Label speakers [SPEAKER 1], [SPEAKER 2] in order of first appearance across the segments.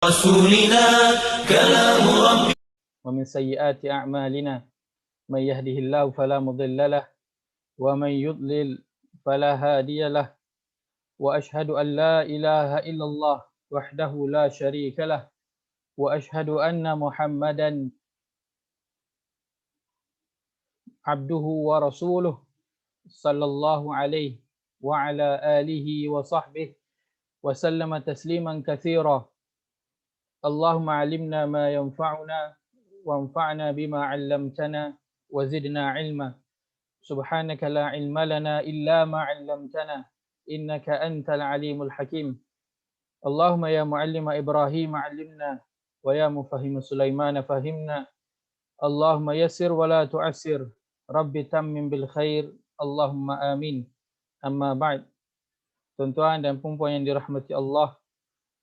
[SPEAKER 1] رسولنا كلام ربنا
[SPEAKER 2] ومن سيئات أعمالنا من يهده الله فلا مضل له ومن يضلل فلا هادي له وأشهد أن لا إله إلا الله وحده لا شريك له وأشهد أن محمدا عبده ورسوله صلى الله عليه وعلى آله وصحبه وسلم تسليما كثيرا. اللهم علمنا ما ينفعنا وانفعنا بما علمتنا وزدنا علما. سبحانك لا علم لنا إلا ما علمتنا إنك أنت العليم الحكيم. اللهم يا معلم إبراهيم علمنا ويا مفهم سليمان فهمنا. اللهم يسر ولا تعسر رب تمم بالخير اللهم آمين. Amma ba'd. Tuan-tuan dan puan-puan yang dirahmati Allah,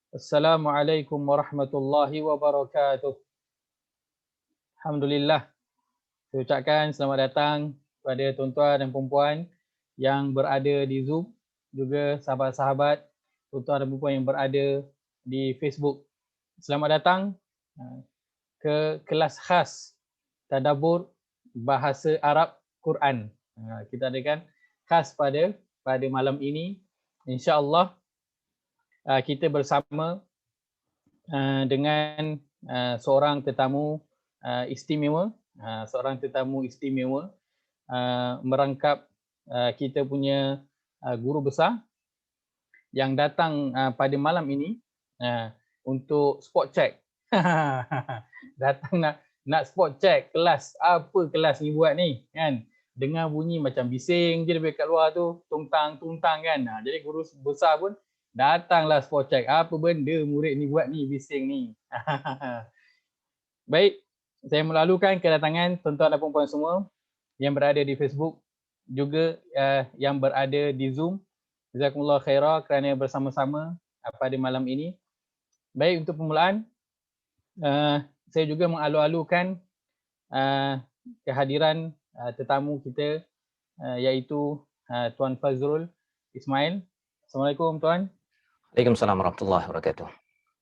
[SPEAKER 2] Assalamualaikum warahmatullahi wabarakatuh. Alhamdulillah, saya ucapkan selamat datang kepada tuan-tuan dan puan-puan yang berada di Zoom, juga sahabat-sahabat tuan-tuan dan puan-puan yang berada di Facebook. Selamat datang ke kelas khas Tadabbur Bahasa Arab Quran. Kita adakan khas pada malam ini. InsyaAllah kita bersama dengan seorang tetamu istimewa, merangkap kita punya guru besar yang datang pada malam ini untuk spot check. Datang nak spot check kelas, apa kelas ni buat ni kan. Dengar bunyi macam bising je dekat luar tu, tungtang kan. Jadi guru besar pun datanglah spot check, apa benda murid ni buat ni, bising ni. Baik, saya melalukan kedatangan tuan-tuan dan puan-puan semua yang berada di Facebook, juga yang berada di Zoom. Jazakumullah khairah kerana bersama-sama pada malam ini. Baik, untuk permulaan, saya juga mengalu-alukan kehadiran tetamu kita, iaitu Tuan Fazrul Ismail. Assalamualaikum Tuan.
[SPEAKER 3] Waalaikumsalam warahmatullahi wabarakatuh.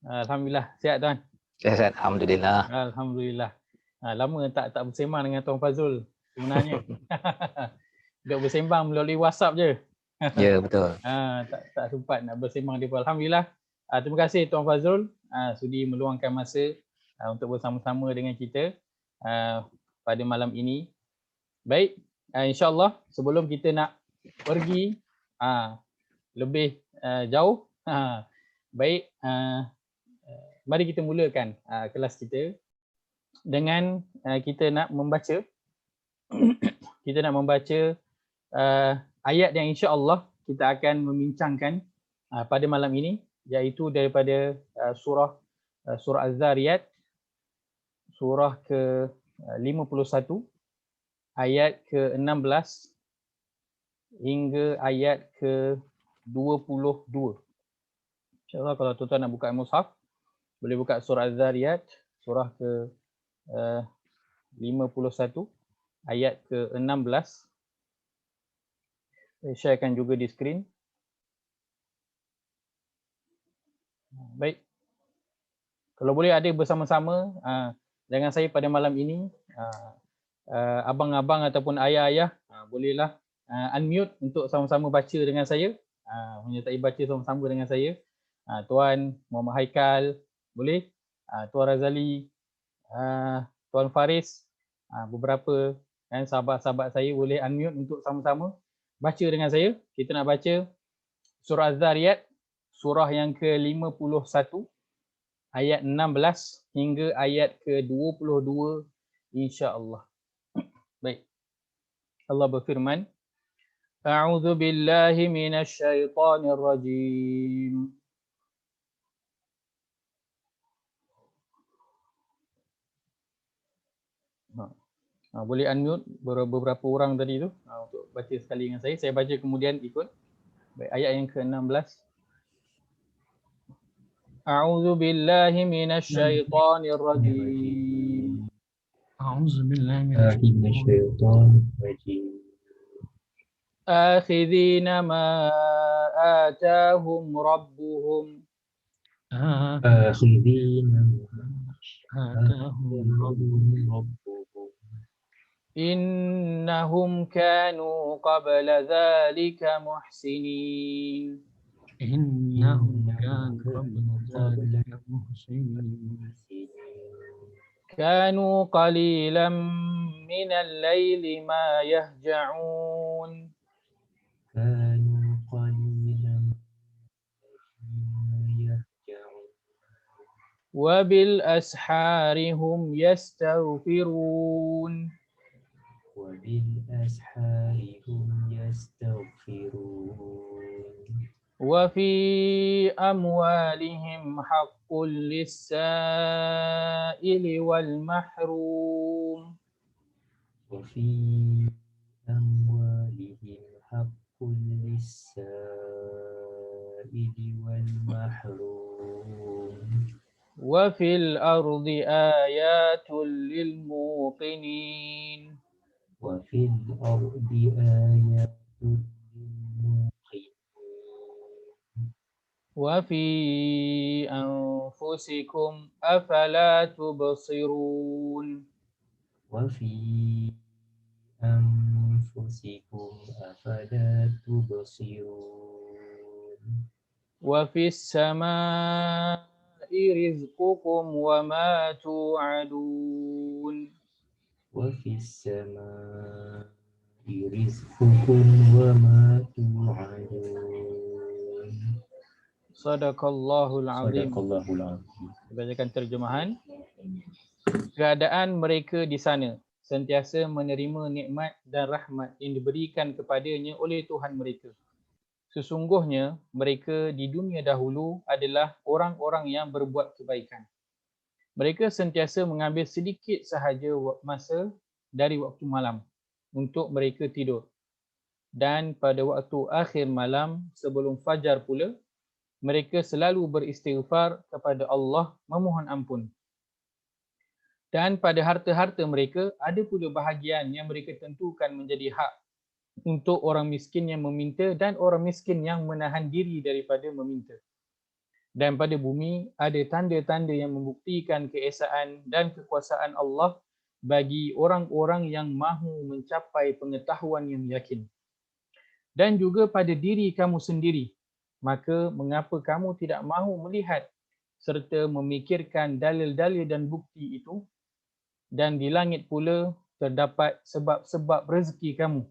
[SPEAKER 2] Alhamdulillah, sihat Tuan?
[SPEAKER 3] Sihat, alhamdulillah.
[SPEAKER 2] Alhamdulillah. Lama tak bersembang dengan Tuan Fazrul sebenarnya. Duk bersembang melalui WhatsApp je.
[SPEAKER 3] Ya, betul.
[SPEAKER 2] Tak sempat nak bersembang dia. Alhamdulillah. Terima kasih Tuan Fazrul sudi meluangkan masa untuk bersama-sama dengan kita pada malam ini. Baik, insyaAllah sebelum kita nak pergi lebih jauh, baik, mari kita mulakan kelas kita dengan kita nak membaca ayat yang insyaAllah kita akan membincangkan pada malam ini, iaitu daripada surah Az-Zariyat, surah ke-51, ayat ke-16 hingga ayat ke-22. InsyaAllah kalau tuan-tuan nak buka mushaf, boleh buka surah Az-Zariyat, surah ke-51, ayat ke-16. Saya sharekan juga di skrin. Baik. Kalau boleh ada bersama-sama dengan saya pada malam ini, abang-abang ataupun ayah-ayah, bolehlah unmute untuk sama-sama baca dengan saya, menyertai baca sama-sama dengan saya. Tuan Muhammad Haikal boleh, Tuan Razali, Tuan Faris, beberapa sahabat-sahabat saya boleh unmute untuk sama-sama baca dengan saya. Kita nak baca surah Az-Zariyat, surah yang ke-51, ayat 16 hingga ayat ke-22 insya-Allah. Baik. Allah berfirman, A'udzu billahi minasy syaithanir rajim. Boleh unmute beberapa orang tadi tu untuk baca sekali dengan saya. Saya baca kemudian ikut. Baik, ayat yang ke-16. A'udzu billahi minasy syaithanir rajim.
[SPEAKER 4] أعوذ بالله من الشيطان الرجيم
[SPEAKER 2] آخذين ما آتاهم ربهم
[SPEAKER 4] آخذين آتاهم ربهم
[SPEAKER 2] إنهم كانوا قبل ذلك محسنين
[SPEAKER 4] إنهم كانوا قبل ذلك محسنين
[SPEAKER 2] كانوا قليلا من الليل ما يهجعون
[SPEAKER 4] كانوا قليلا ما يهجعون
[SPEAKER 2] وبالأسحار هم يستغفرون
[SPEAKER 4] وبالأسحار هم يستغفرون
[SPEAKER 2] وفي أموالهم حق للسائل والمحروم
[SPEAKER 4] وفي أموالهم حق للسائل والمحروم
[SPEAKER 2] وفي الأرض آيات للموقنين
[SPEAKER 4] وفي الأرض آيات للموقنين
[SPEAKER 2] وفي أنفسكم أفلا تبصرون
[SPEAKER 4] وفي أنفسكم أفلا تبصرون
[SPEAKER 2] وفي السماء رزقكم وما توعدون
[SPEAKER 4] وفي السماء رزقكم وما توعدون
[SPEAKER 2] Sadaqallahul azim.
[SPEAKER 4] Sadaqallahul azim.
[SPEAKER 2] Bacakan terjemahan. Keadaan mereka di sana sentiasa menerima nikmat dan rahmat yang diberikan kepadanya oleh Tuhan mereka. Sesungguhnya mereka di dunia dahulu adalah orang-orang yang berbuat kebaikan. Mereka sentiasa mengambil sedikit sahaja masa dari waktu malam untuk mereka tidur. Dan pada waktu akhir malam sebelum fajar pula, mereka selalu beristighfar kepada Allah memohon ampun. Dan pada harta-harta mereka ada pula bahagian yang mereka tentukan menjadi hak untuk orang miskin yang meminta dan orang miskin yang menahan diri daripada meminta. Dan pada bumi ada tanda-tanda yang membuktikan keesaan dan kekuasaan Allah bagi orang-orang yang mahu mencapai pengetahuan yang yakin. Dan juga pada diri kamu sendiri, maka mengapa kamu tidak mahu melihat serta memikirkan dalil-dalil dan bukti itu? Dan di langit pula terdapat sebab-sebab rezeki kamu.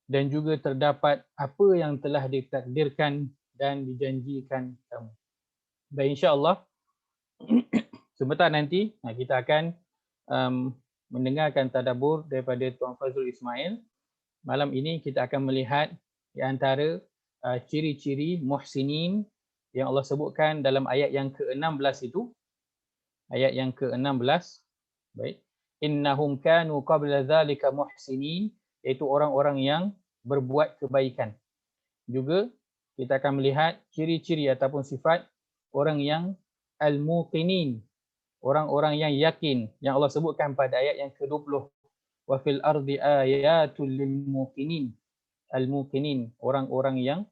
[SPEAKER 2] Dan juga terdapat apa yang telah ditakdirkan dan dijanjikan kamu. Dan insya-Allah sebentar nanti kita akan mendengarkan tadabbur daripada Tuan Fazrul Ismail. Malam ini kita akan melihat di antara ciri-ciri muhsinin yang Allah sebutkan dalam ayat yang ke-16 itu. Ayat yang ke-16. Baik. Innahum kanu qabla dzalika muhsinin, iaitu orang-orang yang berbuat kebaikan. Juga kita akan melihat ciri-ciri ataupun sifat orang yang al-muqinin, orang-orang yang yakin, yang Allah sebutkan pada ayat yang ke-20. Wa fil ardi ayatul lil muqinin. Al-muqinin, orang-orang yang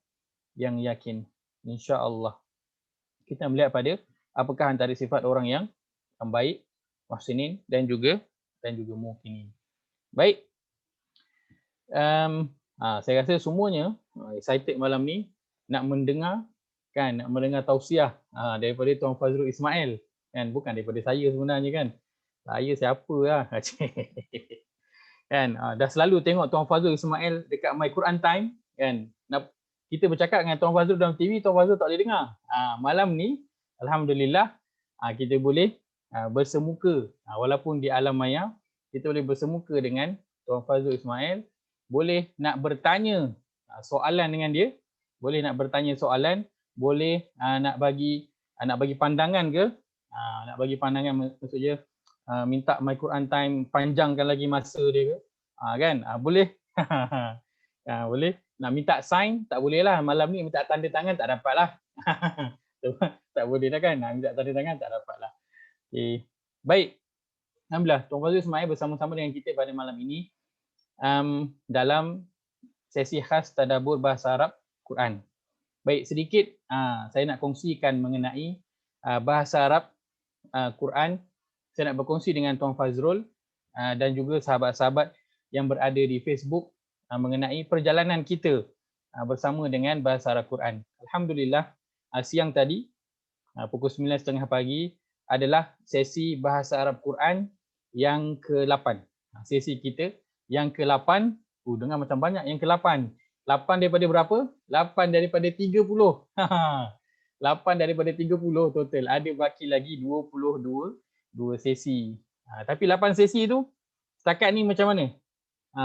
[SPEAKER 2] yakin. Insya-Allah. Kita melihat pada apakah antara sifat orang yang baik, muhsinin dan juga muqinin. Baik. Saya rasa semuanya excited malam ni nak mendengar tausiah daripada Tuan Fazrul Ismail, kan, bukan daripada saya sebenarnya, kan. Saya siapa lah. Kan, dah selalu tengok Tuan Fazrul Ismail dekat My Quran Time, kan. Kita bercakap dengan Tuan Fazrul dalam TV, Tuan Fazrul tak boleh dengar. Malam ni alhamdulillah kita boleh bersemuka, walaupun di alam maya kita boleh bersemuka dengan Tuan Fazrul Ismail, boleh nak bertanya soalan dengan dia, boleh nak bertanya soalan, boleh nak bagi pandangan ke, nak bagi pandangan maksudnya minta My Quran Time panjangkan lagi masa dia ke, kan, boleh. Boleh nak minta sign, tak boleh lah malam ni, minta tanda tangan tak dapat lah. Tak boleh dah, kan, nak minta tanda tangan tak dapat lah. Okay. Baik, alhamdulillah Tuan Fazrul Ismail bersama-sama dengan kita pada malam ini dalam sesi khas tadabbur bahasa Arab Quran. Baik, sedikit saya nak kongsikan mengenai bahasa Arab Quran. Saya nak berkongsi dengan Tuan Fazrul dan juga sahabat-sahabat yang berada di Facebook mengenai perjalanan kita bersama dengan bahasa Arab Quran. Alhamdulillah, siang tadi pukul 9.30 pagi adalah sesi bahasa Arab Quran yang ke-8. Sesi kita yang ke-8. Dengar macam banyak yang ke-8. 8 daripada berapa? 8 daripada 30. 8 daripada 30 total. Ada baki lagi 22 sesi. Tapi 8 sesi tu setakat ni macam mana?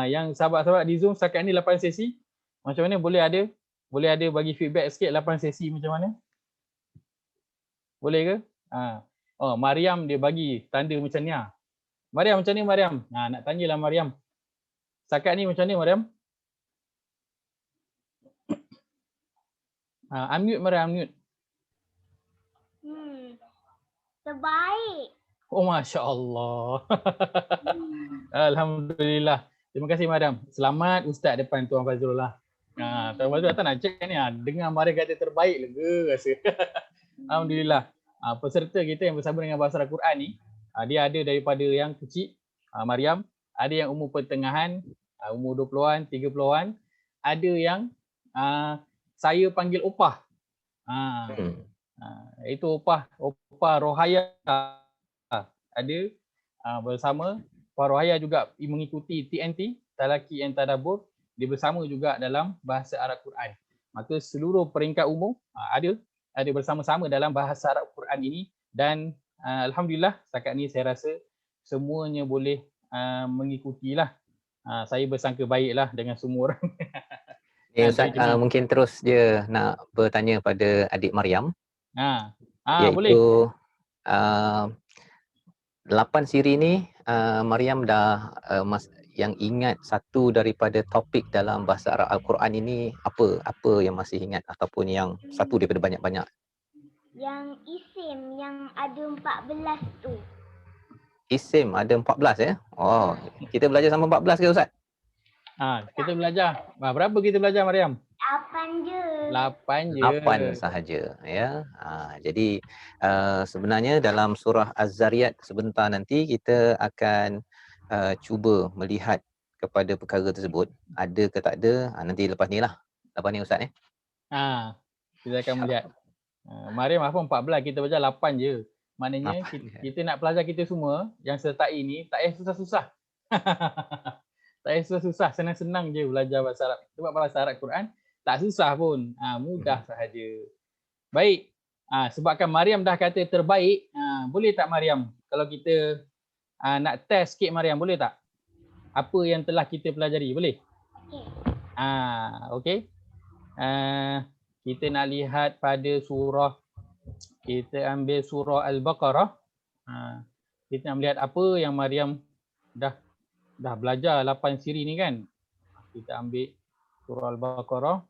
[SPEAKER 2] Yang sahabat-sahabat di Zoom setakat ni 8 sesi. Macam mana boleh ada bagi feedback sikit 8 sesi macam mana? Boleh ke? Oh, Mariam dia bagi tanda macam ni. Mariam macam ni Mariam? Nak tanyalah Mariam. Setakat ni macam ni Mariam? Unmute Mariam, unmute.
[SPEAKER 5] Terbaik.
[SPEAKER 2] Oh, Masya Allah. Alhamdulillah. Terima kasih Mariam. Selamat Ustaz depan Tuan Fazrul lah. Tuan Fazrul datang nak cek ni. Dengar Mariam kata terbaik lega rasa. Alhamdulillah. Peserta kita yang bersama dengan bahasa Al-Quran ni, dia ada daripada yang kecil, Mariam. Ada yang umur pertengahan, umur 20-an, 30-an. Ada yang saya panggil opah. Itu opah Rohaya ada bersama. Puan Rohaya juga mengikuti TNT, Talaki and Tadabbur. Dia bersama juga dalam bahasa Arab Quran. Maka seluruh peringkat umur ada bersama-sama dalam bahasa Arab Quran ini. Dan Alhamdulillah setakat ni saya rasa semuanya boleh mengikutilah. Saya bersangka baiklah dengan semua orang.
[SPEAKER 3] Ustaz, mungkin terus je nak bertanya pada adik Mariam.
[SPEAKER 2] Boleh.
[SPEAKER 3] Iaitu 8 siri ni Mariam dah yang ingat satu daripada topik dalam bahasa Arab Al-Quran ini apa yang masih ingat ataupun yang satu daripada banyak-banyak?
[SPEAKER 5] Yang isim yang ada 14 tu.
[SPEAKER 3] Isim ada 14 ya? Oh, kita belajar sama 14 ke Ustaz?
[SPEAKER 2] Kita belajar. Berapa kita belajar Mariam?
[SPEAKER 5] 8 je.
[SPEAKER 2] 8 je.
[SPEAKER 3] 8 sahaja ya. Jadi sebenarnya dalam surah Az-Zariyat sebentar nanti kita akan cuba melihat kepada perkara tersebut ada ke tak ada. Nanti lepas ni lah. Lepas ni Ustaz
[SPEAKER 2] Kita akan melihat. Mariam apa 14, kita baca 8 je. Maknanya kita nak pelajar kita semua yang sertai ni tak payah susah-susah. Tak payah susah-susah, senang-senang je belajar bahasa Arab. Sebab bahasa Arab Quran tak susah pun, mudah sahaja. Baik, sebabkan Mariam dah kata terbaik, boleh tak Mariam kalau kita nak test sikit Mariam, boleh tak? Apa yang telah kita pelajari, boleh? Okey. Kita nak lihat pada surah, kita ambil surah Al-Baqarah. Kita nak melihat apa yang Mariam dah belajar 8 siri ni kan. Kita ambil surah Al-Baqarah.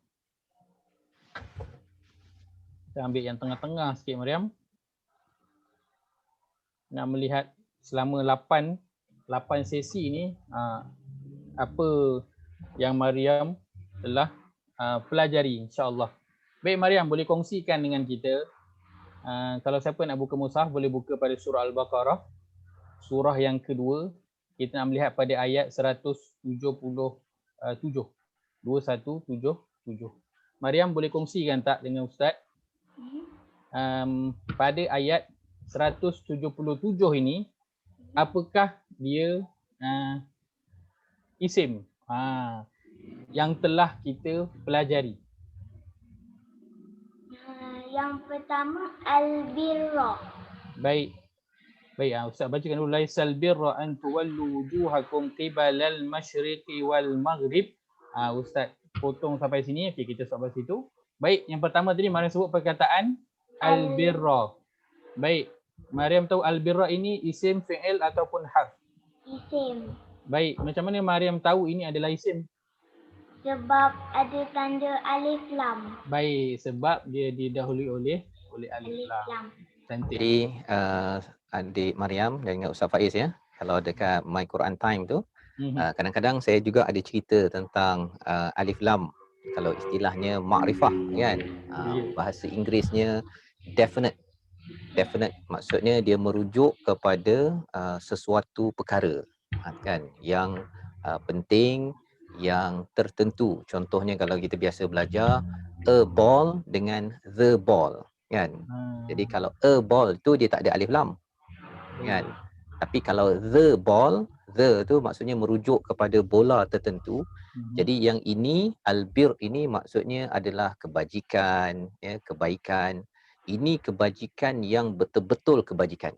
[SPEAKER 2] Kita ambil yang tengah-tengah sikit Mariam. Nak melihat selama 8 sesi ni apa yang Mariam telah pelajari insya-Allah. Baik Mariam, boleh kongsikan dengan kita. Kalau siapa nak buka mushaf boleh buka pada surah Al-Baqarah. Surah yang kedua. Kita nak melihat pada ayat 177. 2177. Mariam boleh kongsikan tak dengan Ustaz? Pada ayat 177 ini, apakah dia isim yang telah kita pelajari?
[SPEAKER 5] Yang pertama al-birra.
[SPEAKER 2] Baik, Ustaz bacakan dulu. Laisal birra an tuwallu wujuhakum qibalal masyriqi wal maghrib. Ustaz potong sampai sini. Okey, kita stop sampai situ. Baik, yang pertama tadi Mariam sebut perkataan al-birra. Baik, Mariam tahu al-birra ini isim, fi'il ataupun harf?
[SPEAKER 5] Isim.
[SPEAKER 2] Baik, macam mana Mariam tahu ini adalah isim?
[SPEAKER 5] Sebab ada tanda alif lam.
[SPEAKER 2] Baik, sebab dia didahului oleh alif lam. Cantik.
[SPEAKER 3] Jadi adik Mariam dan dengan Ustaz Faiz ya, kalau dekat My Quran Time tu kadang-kadang saya juga ada cerita tentang alif lam. Kalau istilahnya makrifah kan, bahasa Inggerisnya definite definite, maksudnya dia merujuk kepada sesuatu perkara kan yang penting, yang tertentu. Contohnya kalau kita biasa belajar a ball dengan the ball kan. Jadi kalau a ball tu dia tak ada alif lam kan. Tapi kalau the ball, the tu maksudnya merujuk kepada bola tertentu. Jadi yang ini albir ini maksudnya adalah kebajikan, ya, kebaikan. Ini kebajikan yang betul-betul kebajikan.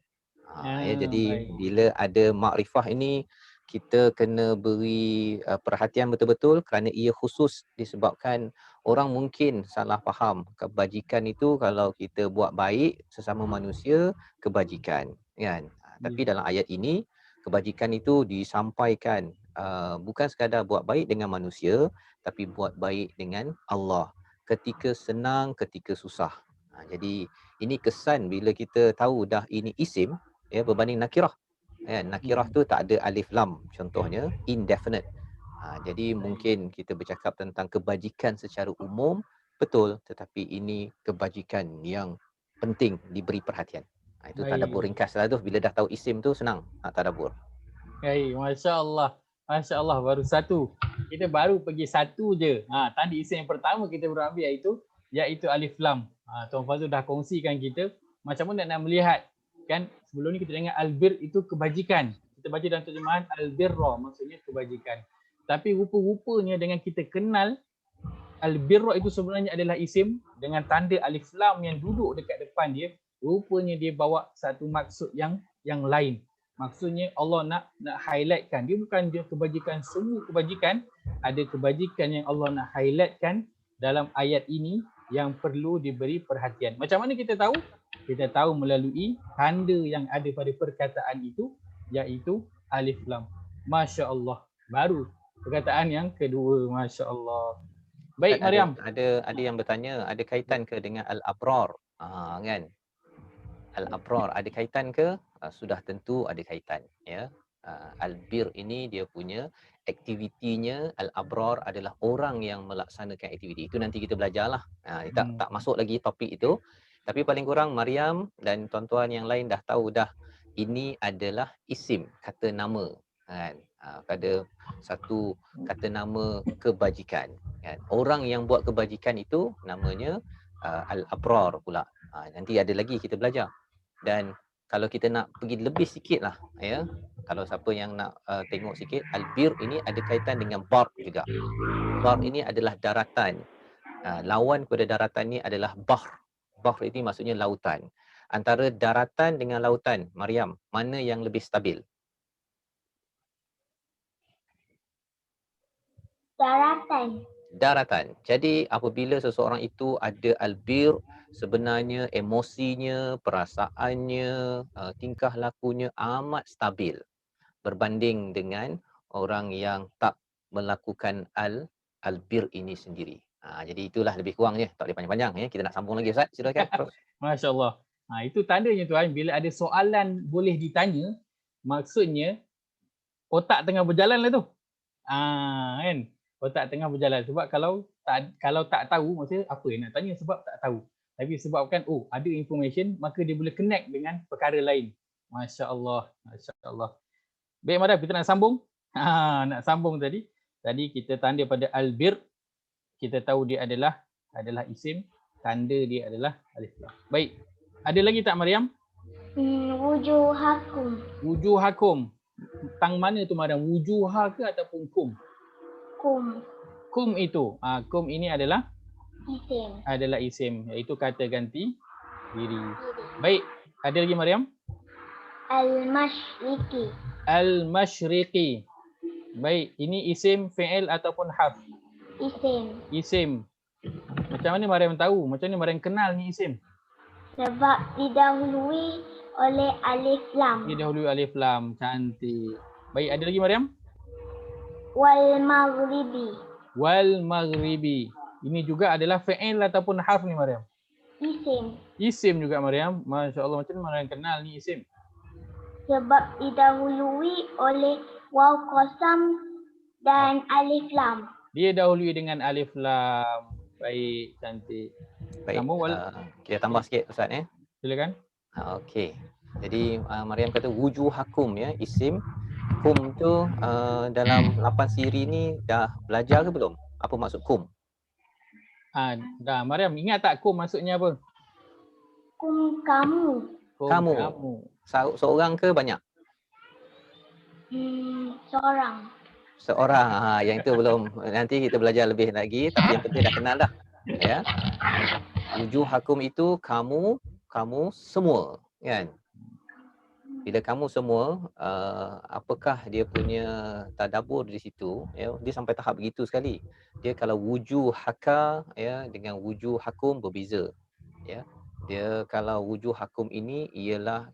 [SPEAKER 3] Ya, jadi
[SPEAKER 2] baik.
[SPEAKER 3] bila ada makrifah ini kita kena beri perhatian betul-betul kerana ia khusus disebabkan orang mungkin salah faham. Kebajikan itu kalau kita buat baik sesama manusia, kebajikan kan. Tapi dalam ayat ini kebajikan itu disampaikan bukan sekadar buat baik dengan manusia tapi buat baik dengan Allah ketika senang, ketika susah. Jadi ini kesan bila kita tahu dah ini isim, ya, berbanding nakirah. Nakirah tu tak ada alif lam, contohnya indefinite. Jadi mungkin kita bercakap tentang kebajikan secara umum, betul, tetapi ini kebajikan yang penting diberi perhatian. Itu tadabbur ringkas lah tu. Bila dah tahu isim tu senang tadabbur.
[SPEAKER 2] Baik, Masya Allah. Masya Allah, baru satu. Kita baru pergi satu je. Tadi isim yang pertama kita berambil iaitu alif lam. Tuan Fazul dah kongsikan kita macam mana nak melihat. Kan sebelum ni kita dengar albir itu kebajikan. Kita baca dalam terjemahan albirra maksudnya kebajikan. Tapi rupa-rupanya dengan kita kenal albirra itu sebenarnya adalah isim dengan tanda alif lam yang duduk dekat depan dia, rupanya dia bawa satu maksud yang lain. Maksudnya Allah nak highlightkan. Dia bukan dia kebajikan, semua kebajikan. Ada kebajikan yang Allah nak highlightkan dalam ayat ini yang perlu diberi perhatian. Macam mana kita tahu? Kita tahu melalui tanda yang ada pada perkataan itu, iaitu alif lam. Masya Allah. Baru perkataan yang kedua. Masya Allah. Baik, Mariam.
[SPEAKER 3] Ada yang bertanya, ada kaitan ke dengan al-abrar? Kan? Al-abrar ada kaitan ke? Sudah tentu ada kaitan, ya. Albir ini dia punya aktivitinya, al-abrar adalah orang yang melaksanakan aktiviti. Itu nanti kita belajarlah. Tak masuk lagi topik itu. Tapi paling kurang Mariam dan tuan-tuan yang lain dah tahu dah ini adalah isim, kata nama kan. Pada satu kata nama kebajikan kan. Orang yang buat kebajikan itu namanya al-abrar pula. Nanti ada lagi kita belajar. Dan kalau kita nak pergi lebih sikit lah, ya, kalau siapa yang nak tengok sikit, albir ini ada kaitan dengan bar juga. Bar ini adalah daratan. Lawan kepada daratan ini adalah bahr. Bahr ini maksudnya lautan. Antara daratan dengan lautan, Mariam, mana yang lebih stabil?
[SPEAKER 5] Daratan.
[SPEAKER 3] Daratan. Jadi apabila seseorang itu ada albir, sebenarnya emosinya, perasaannya, tingkah lakunya amat stabil berbanding dengan orang yang tak melakukan albir ini sendiri. Jadi itulah lebih kurangnya, tak boleh panjang-panjang ya. Kita nak sambung lagi Ustaz, silakan.
[SPEAKER 2] Masya Allah. Itu tandanya tuan, bila ada soalan boleh ditanya, maksudnya otak tengah berjalan lah tu. Kan? Otak tengah berjalan. Sebab kalau tak tahu, maksudnya apa yang nak tanya sebab tak tahu. Tapi sebabkan ada information, maka dia boleh connect dengan perkara lain. Masya Allah. Masya Allah. Baik Madam, kita nak sambung. Nak sambung tadi. Tadi kita tanda pada albir. Kita tahu dia adalah isim. Tanda dia adalah alif lam. Baik. Ada lagi tak Mariam?
[SPEAKER 5] Wujuhakum.
[SPEAKER 2] Wujuhakum. Tang mana tu Mariam? Wujuha ke ataupun kum?
[SPEAKER 5] Kum.
[SPEAKER 2] Kum itu. Kum ini adalah
[SPEAKER 5] Isim.
[SPEAKER 2] isim. Iaitu kata ganti diri. Baik. Ada lagi Mariam?
[SPEAKER 5] Al-Mashriqi.
[SPEAKER 2] Al-Mashriqi. Baik. Ini isim, fi'il ataupun harf? Isim. Macam mana Mariam tahu? Macam mana Mariam kenal ni isim?
[SPEAKER 5] Sebab didahului oleh alif lam.
[SPEAKER 2] Didahului alif lam. Cantik. Baik, ada lagi Mariam?
[SPEAKER 5] Wal maghribi.
[SPEAKER 2] Wal maghribi. Ini juga adalah fi'il ataupun harf ni Mariam?
[SPEAKER 5] Isim.
[SPEAKER 2] Isim juga Mariam. Masya Allah, macam mana Mariam kenal ni isim?
[SPEAKER 5] Sebab didahului oleh waw qasam dan alif lam.
[SPEAKER 2] Dia dahului dengan alif lam. Baik, cantik.
[SPEAKER 3] Baik, kita tambah sikit Ustaz ya.
[SPEAKER 2] Silakan.
[SPEAKER 3] Okey. Jadi Mariam kata wujuhakum ya, isim kum tu dalam 8 siri ni dah belajar ke belum? Apa maksud kum?
[SPEAKER 2] Dah Mariam, ingat tak kum maksudnya apa?
[SPEAKER 5] Kum kamu.
[SPEAKER 2] Kum
[SPEAKER 3] Kamu.
[SPEAKER 2] kamu.
[SPEAKER 3] Seorang ke banyak?
[SPEAKER 5] Seorang.
[SPEAKER 3] Seorang. Yang itu belum, nanti kita belajar lebih lagi, tapi yang penting dah kenal dah. Ya. Wujuhakum itu kamu semua, kan? Bila kamu semua, apakah dia punya tadabbur di situ, ya, dia sampai tahap begitu sekali. Dia kalau wujuhaka ya dengan wujuhakum berbeza, ya. Dia kalau wujuhakum ini ialah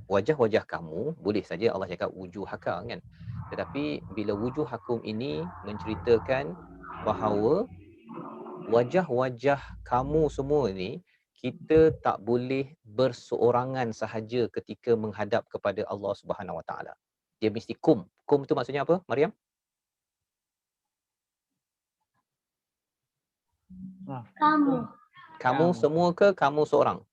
[SPEAKER 3] wajah-wajah kamu, boleh saja Allah cakap wujuhaka, kan. Tetapi bila wujuhakum ini menceritakan bahawa wajah-wajah kamu semua ni kita tak boleh berseorangan sahaja ketika menghadap kepada Allah Subhanahu Wa Taala. Dia mesti kum. Kum tu maksudnya apa, Mariam?
[SPEAKER 5] Kamu.
[SPEAKER 3] Kamu semua ke kamu seorang?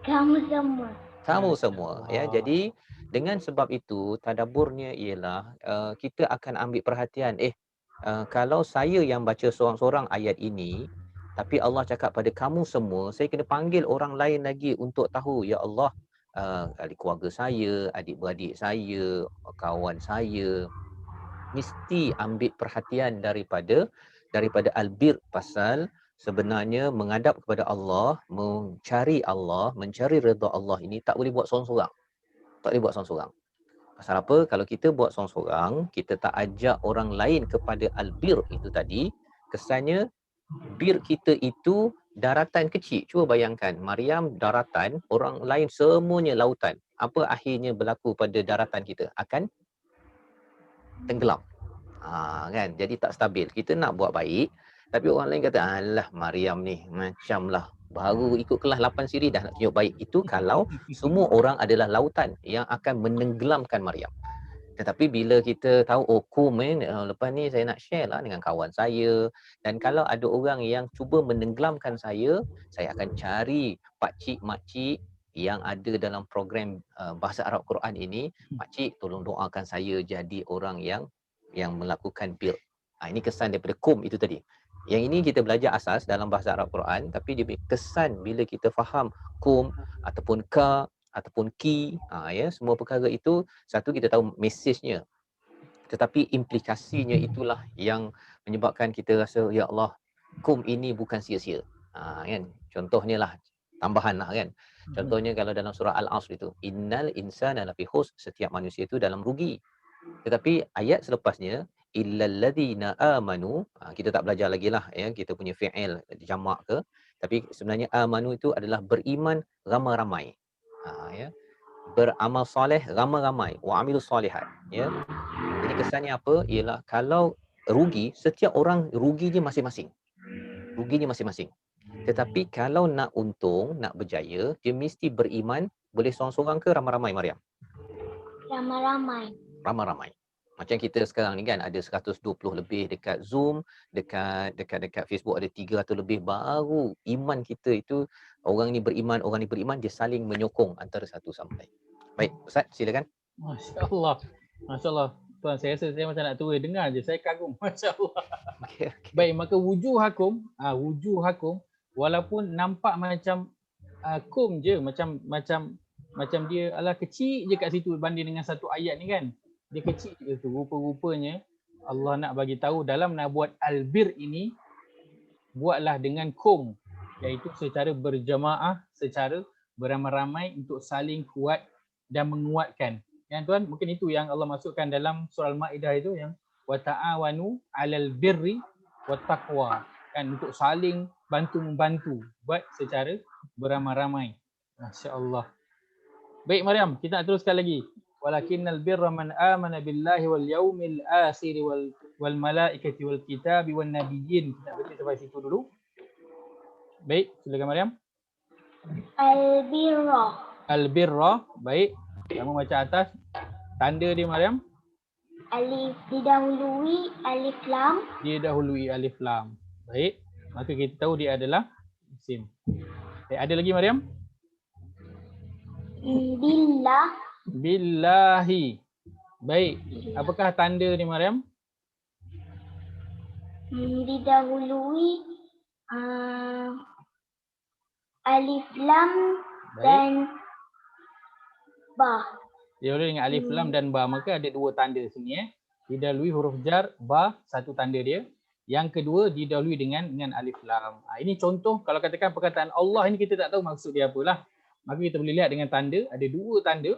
[SPEAKER 5] Kamu semua.
[SPEAKER 3] Kamu semua, ya. Jadi dengan sebab itu tadabburnya ialah kita akan ambil perhatian, kalau saya yang baca seorang-seorang ayat ini, tapi Allah cakap pada kamu semua, saya kena panggil orang lain lagi untuk tahu, ya Allah, ahli keluarga saya, adik-beradik saya, kawan saya, mesti ambil perhatian daripada albir, pasal sebenarnya menghadap kepada Allah, mencari redha Allah ini tak boleh buat seorang-seorang. Tak boleh buat seorang-seorang. Pasal apa? Kalau kita buat seorang-seorang, kita tak ajak orang lain kepada albir itu tadi, kesannya bir kita itu daratan kecil. Cuba bayangkan, Mariam daratan, orang lain semuanya lautan. Apa akhirnya berlaku pada daratan kita? Akan tenggelam. Kan? Jadi tak stabil. Kita nak buat baik, tapi orang lain kata, alah Mariam ni macamlah baru ikut kelas 8 siri dah nak tunjuk baik. Itu kalau semua orang adalah lautan yang akan menenggelamkan Mariam. Tetapi bila kita tahu, kum lepas ni saya nak share lah dengan kawan saya, dan kalau ada orang yang cuba menenggelamkan saya akan cari pakcik makcik yang ada dalam program bahasa Arab Quran ini. Pakcik tolong doakan saya jadi orang yang melakukan build. Ini kesan daripada kum itu tadi. Yang ini kita belajar asas dalam bahasa Arab Quran, tapi dia kesan bila kita faham kum ataupun ka ataupun ki, ya, semua perkara itu, satu kita tahu mesejnya, tetapi implikasinya itulah yang menyebabkan kita rasa, ya Allah, kum ini bukan sia-sia. Kan, contohnya lah, tambahan lah, kan, contohnya kalau dalam surah Al-Asr itu, innal insana lafi khusr, setiap manusia itu dalam rugi. Tetapi ayat selepasnya, illal ladzina amanu, kita tak belajar lagi lah, ya, kita punya fi'il jamak ke, tapi sebenarnya amanu itu adalah beriman ramai-ramai. Ya, beramal soleh ramai-ramai, wa amilus solihat, ya. Jadi kesannya apa? Ialah kalau rugi, setiap orang ruginya masing-masing. Tetapi kalau nak untung, nak berjaya, dia mesti beriman. Boleh seorang-seorang ke ramai-ramai, Mariam? Ramai-ramai. Macam kita sekarang ni kan, ada 120 lebih dekat Zoom, dekat Facebook ada 300 lebih, baru iman kita itu, orang ni beriman, dia saling menyokong antara satu sama lain. Baik, Ustaz, silakan.
[SPEAKER 2] Masya-Allah. Masya-Allah. Tuan, saya rasa saya macam nak tua dengar je, saya kagum. Masya-Allah.
[SPEAKER 3] Okay.
[SPEAKER 2] Baik, maka wujuhakum, walaupun nampak macam kum je, macam dia ala kecil je kat situ banding dengan satu ayat ni, kan. Dia kecil je tu, rupa-rupanya Allah nak bagi tahu dalam nak buat albir ini, buatlah dengan kum, iaitu secara berjamaah, secara beramai-ramai untuk saling kuat dan menguatkan. Yang tuan, mungkin itu yang Allah masukkan dalam surah Al-Maidah itu, yang wa ta'awanu 'alal birri wat taqwa, kan, untuk saling bantu-membantu buat secara beramai-ramai. Masya-Allah. Baik Mariam, kita nak teruskan lagi. Walakinnal birra man amana billahi wal yaumil akhir wal malaikati wal kitabi wan nabiyyin. Kita baca sampai situ dulu. Baik, silakan Mariam. Al-birra, baik. Kamu baca atas. Tanda dia Mariam?
[SPEAKER 5] Alif didahului alif lam.
[SPEAKER 2] Didahului alif lam. Baik. Maka kita tahu dia adalah isim. Baik, ada lagi Mariam?
[SPEAKER 5] Billah.
[SPEAKER 2] Billahi. Baik. Apakah tanda ni Maryam?
[SPEAKER 5] Didahului alif lam
[SPEAKER 2] Baik.
[SPEAKER 5] dan ba.
[SPEAKER 2] Dia dengan alif lam dan ba, maka ada dua tanda sini Didahului huruf jar, ba satu tanda dia. Yang kedua didahului dengan alif lam. Ini contoh kalau katakan perkataan Allah ini kita tak tahu maksud dia apalah. Maka kita boleh lihat dengan tanda, ada dua tanda.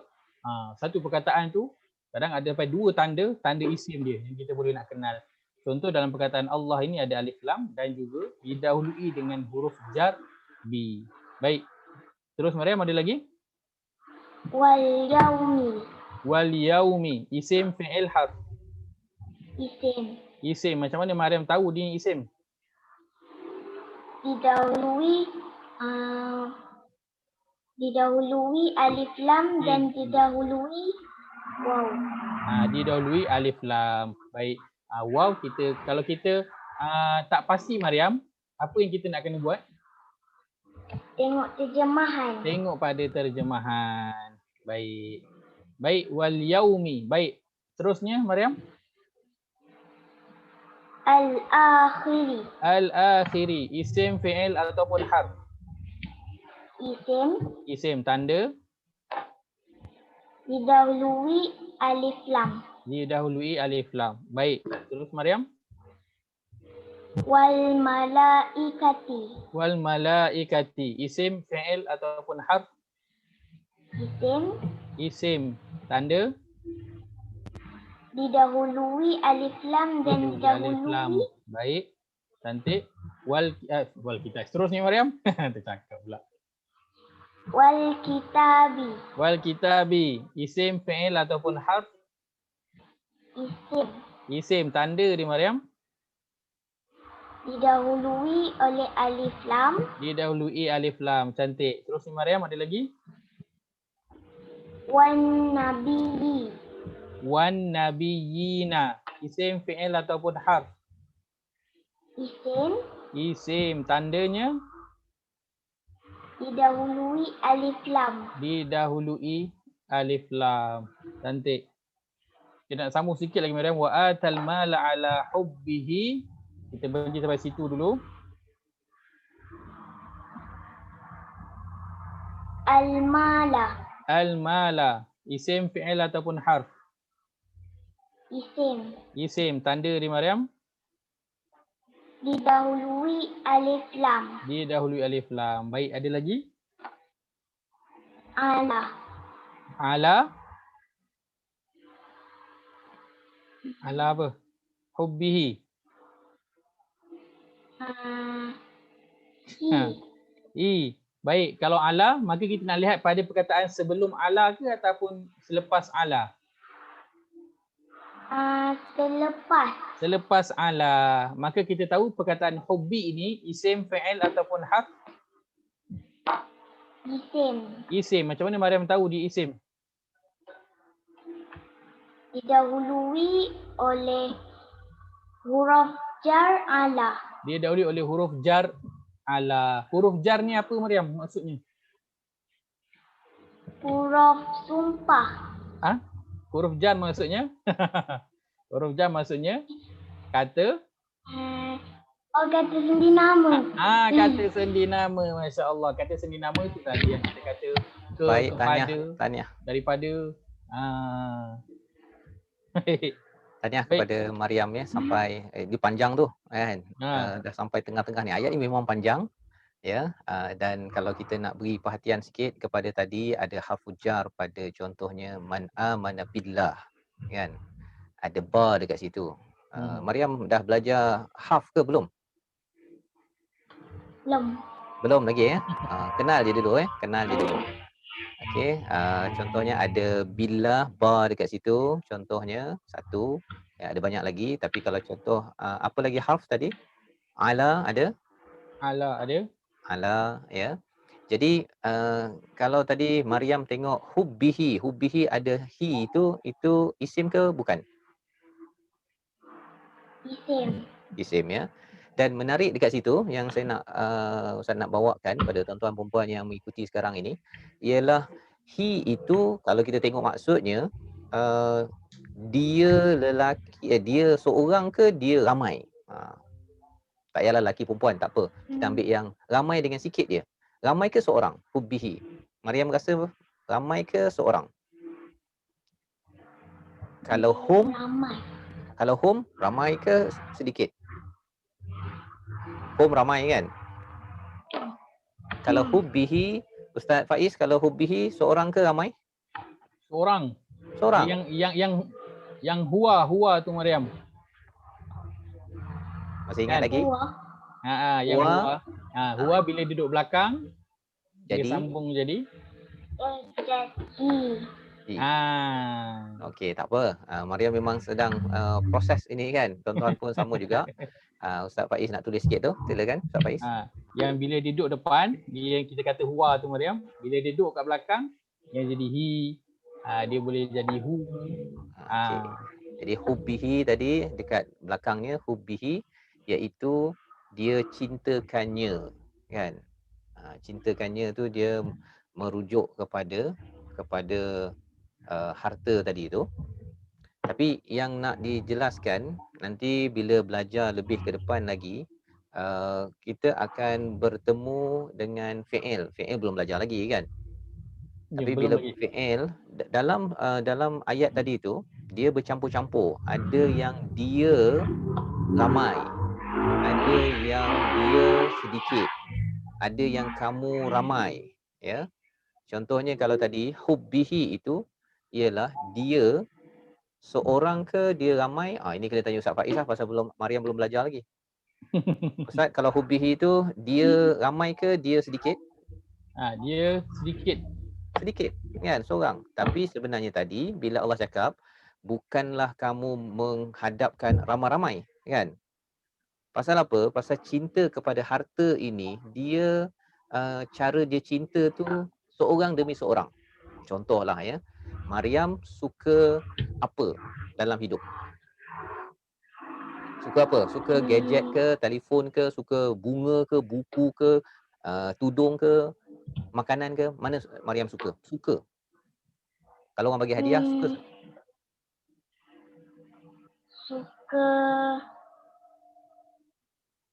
[SPEAKER 2] Satu perkataan tu kadang ada sampai dua tanda isim dia yang kita boleh nak kenal. Contoh dalam perkataan Allah ini ada alif lam dan juga didahului dengan huruf jar bi. Baik. Terus Maryam ada lagi?
[SPEAKER 5] Wal yaumi.
[SPEAKER 2] Wal yaumi, isim fi'il harf.
[SPEAKER 5] Isim.
[SPEAKER 2] Isim, macam mana Maryam tahu dia isim?
[SPEAKER 5] Didahului alif lam dan didahului waw.
[SPEAKER 2] Didahului alif lam. Baik. Waw kita kalau kita tak pasti Maryam, apa yang kita nak kena buat?
[SPEAKER 5] Tengok terjemahan.
[SPEAKER 2] Tengok pada terjemahan. Baik. Baik, wal yaumi. Baik. Terusnya Maryam?
[SPEAKER 5] Al-akhiri.
[SPEAKER 2] Al-akhiri, isim fi'il ataupun harf?
[SPEAKER 5] Isim.
[SPEAKER 2] Isim, tanda?
[SPEAKER 5] Didahului alif lam.
[SPEAKER 2] Didahului alif lam. Baik. Terus Maryam?
[SPEAKER 5] Wal malaikati.
[SPEAKER 2] Wal malaikati, isim fi'il ataupun harf?
[SPEAKER 5] Isim.
[SPEAKER 2] Isim, tanda?
[SPEAKER 5] Didahului alif lam dan
[SPEAKER 2] Alif lam.
[SPEAKER 5] didahului
[SPEAKER 2] Baik. Cantik. Wal kita. Seterusnya Maryam. Tercakap pula.
[SPEAKER 5] wal kitabi.
[SPEAKER 2] Wal kitabi, isim fi'il ataupun harf?
[SPEAKER 5] Isim.
[SPEAKER 2] Isim, tanda di Maryam?
[SPEAKER 5] Didahului oleh alif lam.
[SPEAKER 2] Didahului alif lam. Cantik. Terus ni Maryam ada lagi?
[SPEAKER 5] Wan nabiyyi.
[SPEAKER 2] Wan nabiyina, isim fi'il ataupun harf?
[SPEAKER 5] Isim.
[SPEAKER 2] Isim, tandanya?
[SPEAKER 5] Didahului alif lam.
[SPEAKER 2] Didahului alif lam. Cantik. Kita nak sambung sikit lagi Maryam. Wa atal mala ala hubbihi. Kita berhenti sampai situ dulu.
[SPEAKER 5] Al-mala.
[SPEAKER 2] Al-mala, isim fi'il ataupun harf?
[SPEAKER 5] Isim.
[SPEAKER 2] Isim, tanda di Maryam?
[SPEAKER 5] Didahului alif lam.
[SPEAKER 2] Didahului alif lam. Baik, ada lagi?
[SPEAKER 5] Ala.
[SPEAKER 2] Ala? Ala apa? Hubbihi. I. Baik, kalau ala, maka kita nak lihat pada perkataan sebelum ala ke ataupun selepas ala?
[SPEAKER 5] Selepas.
[SPEAKER 2] Selepas ala. Maka kita tahu perkataan hubbi ini isim fi'il ataupun harf?
[SPEAKER 5] Isim.
[SPEAKER 2] Isim. Macam mana Maryam tahu dia isim?
[SPEAKER 5] Didahului oleh huruf jar ala.
[SPEAKER 2] Dia dahului oleh huruf jar ala. Huruf jar ni apa Maryam maksudnya?
[SPEAKER 5] Huruf sumpah.
[SPEAKER 2] Huruf jar maksudnya? Huruf jar maksudnya kata?
[SPEAKER 5] Kata sendi nama.
[SPEAKER 2] Kata sendi nama. Masya Allah. Kata sendi nama itu tadi yang kita kata ke,
[SPEAKER 3] Baik,
[SPEAKER 2] kepada,
[SPEAKER 3] tahniah.
[SPEAKER 2] daripada.
[SPEAKER 3] Tahniah kepada Maryam ya sampai dia panjang tu kan. Dah sampai tengah-tengah ni. Ayat ni memang panjang ya. Dan kalau kita nak beri perhatian sikit kepada tadi ada harfu jar pada contohnya man amana billah kan. Ada ba dekat situ. Maryam dah belajar harf ke belum?
[SPEAKER 5] Belum.
[SPEAKER 3] Belum lagi ya. Kenal dia dulu kenal dia dulu. Okey, contohnya ada billah ba dekat situ, contohnya satu. Ya, ada banyak lagi tapi kalau contoh apa lagi harf tadi? Ala ada?
[SPEAKER 2] Ala ada.
[SPEAKER 3] Ala ya. Jadi kalau tadi Maryam tengok hubbihi ada hi itu isim ke bukan?
[SPEAKER 5] Isim.
[SPEAKER 3] Isim ya. Dan menarik dekat situ yang saya nak Ustaz nak bawakan pada tuan-tuan perempuan yang mengikuti sekarang ini ialah He itu kalau kita tengok maksudnya, dia lelaki, dia seorang ke dia ramai. Tak payahlah lelaki perempuan, tak apa. Kita ambil yang ramai dengan sikit je. Ramai ke seorang? Hubbihi. Maryam rasa ramai ke seorang? Kalau hum,
[SPEAKER 5] Ramai.
[SPEAKER 3] kalau hum ramai ke sedikit? Hum ramai kan? Kalau hubbihi, Ustaz Faiz, kalau hubbihi seorang ke ramai?
[SPEAKER 2] Seorang.
[SPEAKER 3] Seorang.
[SPEAKER 2] Yang huwa tu Maryam.
[SPEAKER 3] Masih ingat
[SPEAKER 2] Kan?
[SPEAKER 3] lagi?
[SPEAKER 2] Yang
[SPEAKER 3] Huwa.
[SPEAKER 2] huwa. Huwa bila duduk belakang dia
[SPEAKER 3] Jadi
[SPEAKER 2] sambung jadi
[SPEAKER 5] Jadi.
[SPEAKER 3] okey, tak apa. Maryam memang sedang proses ini kan. Tuan-tuan pun sama juga. Ustaz Faiz nak tulis sikit tu. Silakan Ustaz Faiz.
[SPEAKER 2] Yang bila dia duduk depan, dia kita kata huwa tu Maryam, bila dia duduk kat belakang yang jadi he, dia boleh jadi hu.
[SPEAKER 3] Okey. Jadi hubbihi tadi dekat belakangnya hubbihi iaitu dia cintakannya kan. Cintakannya tu dia merujuk kepada harta tadi tu. Tapi yang nak dijelaskan nanti bila belajar lebih ke depan lagi, kita akan bertemu dengan fi'il. Fi'il belum belajar lagi kan. Tapi bila fi'il dalam ayat tadi tu dia bercampur-campur. Ada yang dia ramai, ada yang dia sedikit, ada yang kamu ramai, ya. Contohnya kalau tadi hubbihi itu ialah dia seorang ke dia ramai? Ini kena tanya Ustaz Faiz lah pasal Maryam belum belajar lagi. Ustaz, kalau hubbihi itu dia ramai ke dia sedikit?
[SPEAKER 2] Dia sedikit.
[SPEAKER 3] Sedikit kan, seorang. Tapi sebenarnya tadi bila Allah cakap bukanlah kamu menghadapkan ramai-ramai kan. Pasal apa? Pasal cinta kepada harta ini dia cara dia cinta tu seorang demi seorang. Contohlah ya. Maryam suka apa dalam hidup? Suka apa? Suka gadget ke, telefon ke, suka bunga ke, buku ke, tudung ke, makanan ke? Mana Maryam suka? Suka. Kalau orang bagi hadiah, suka tak?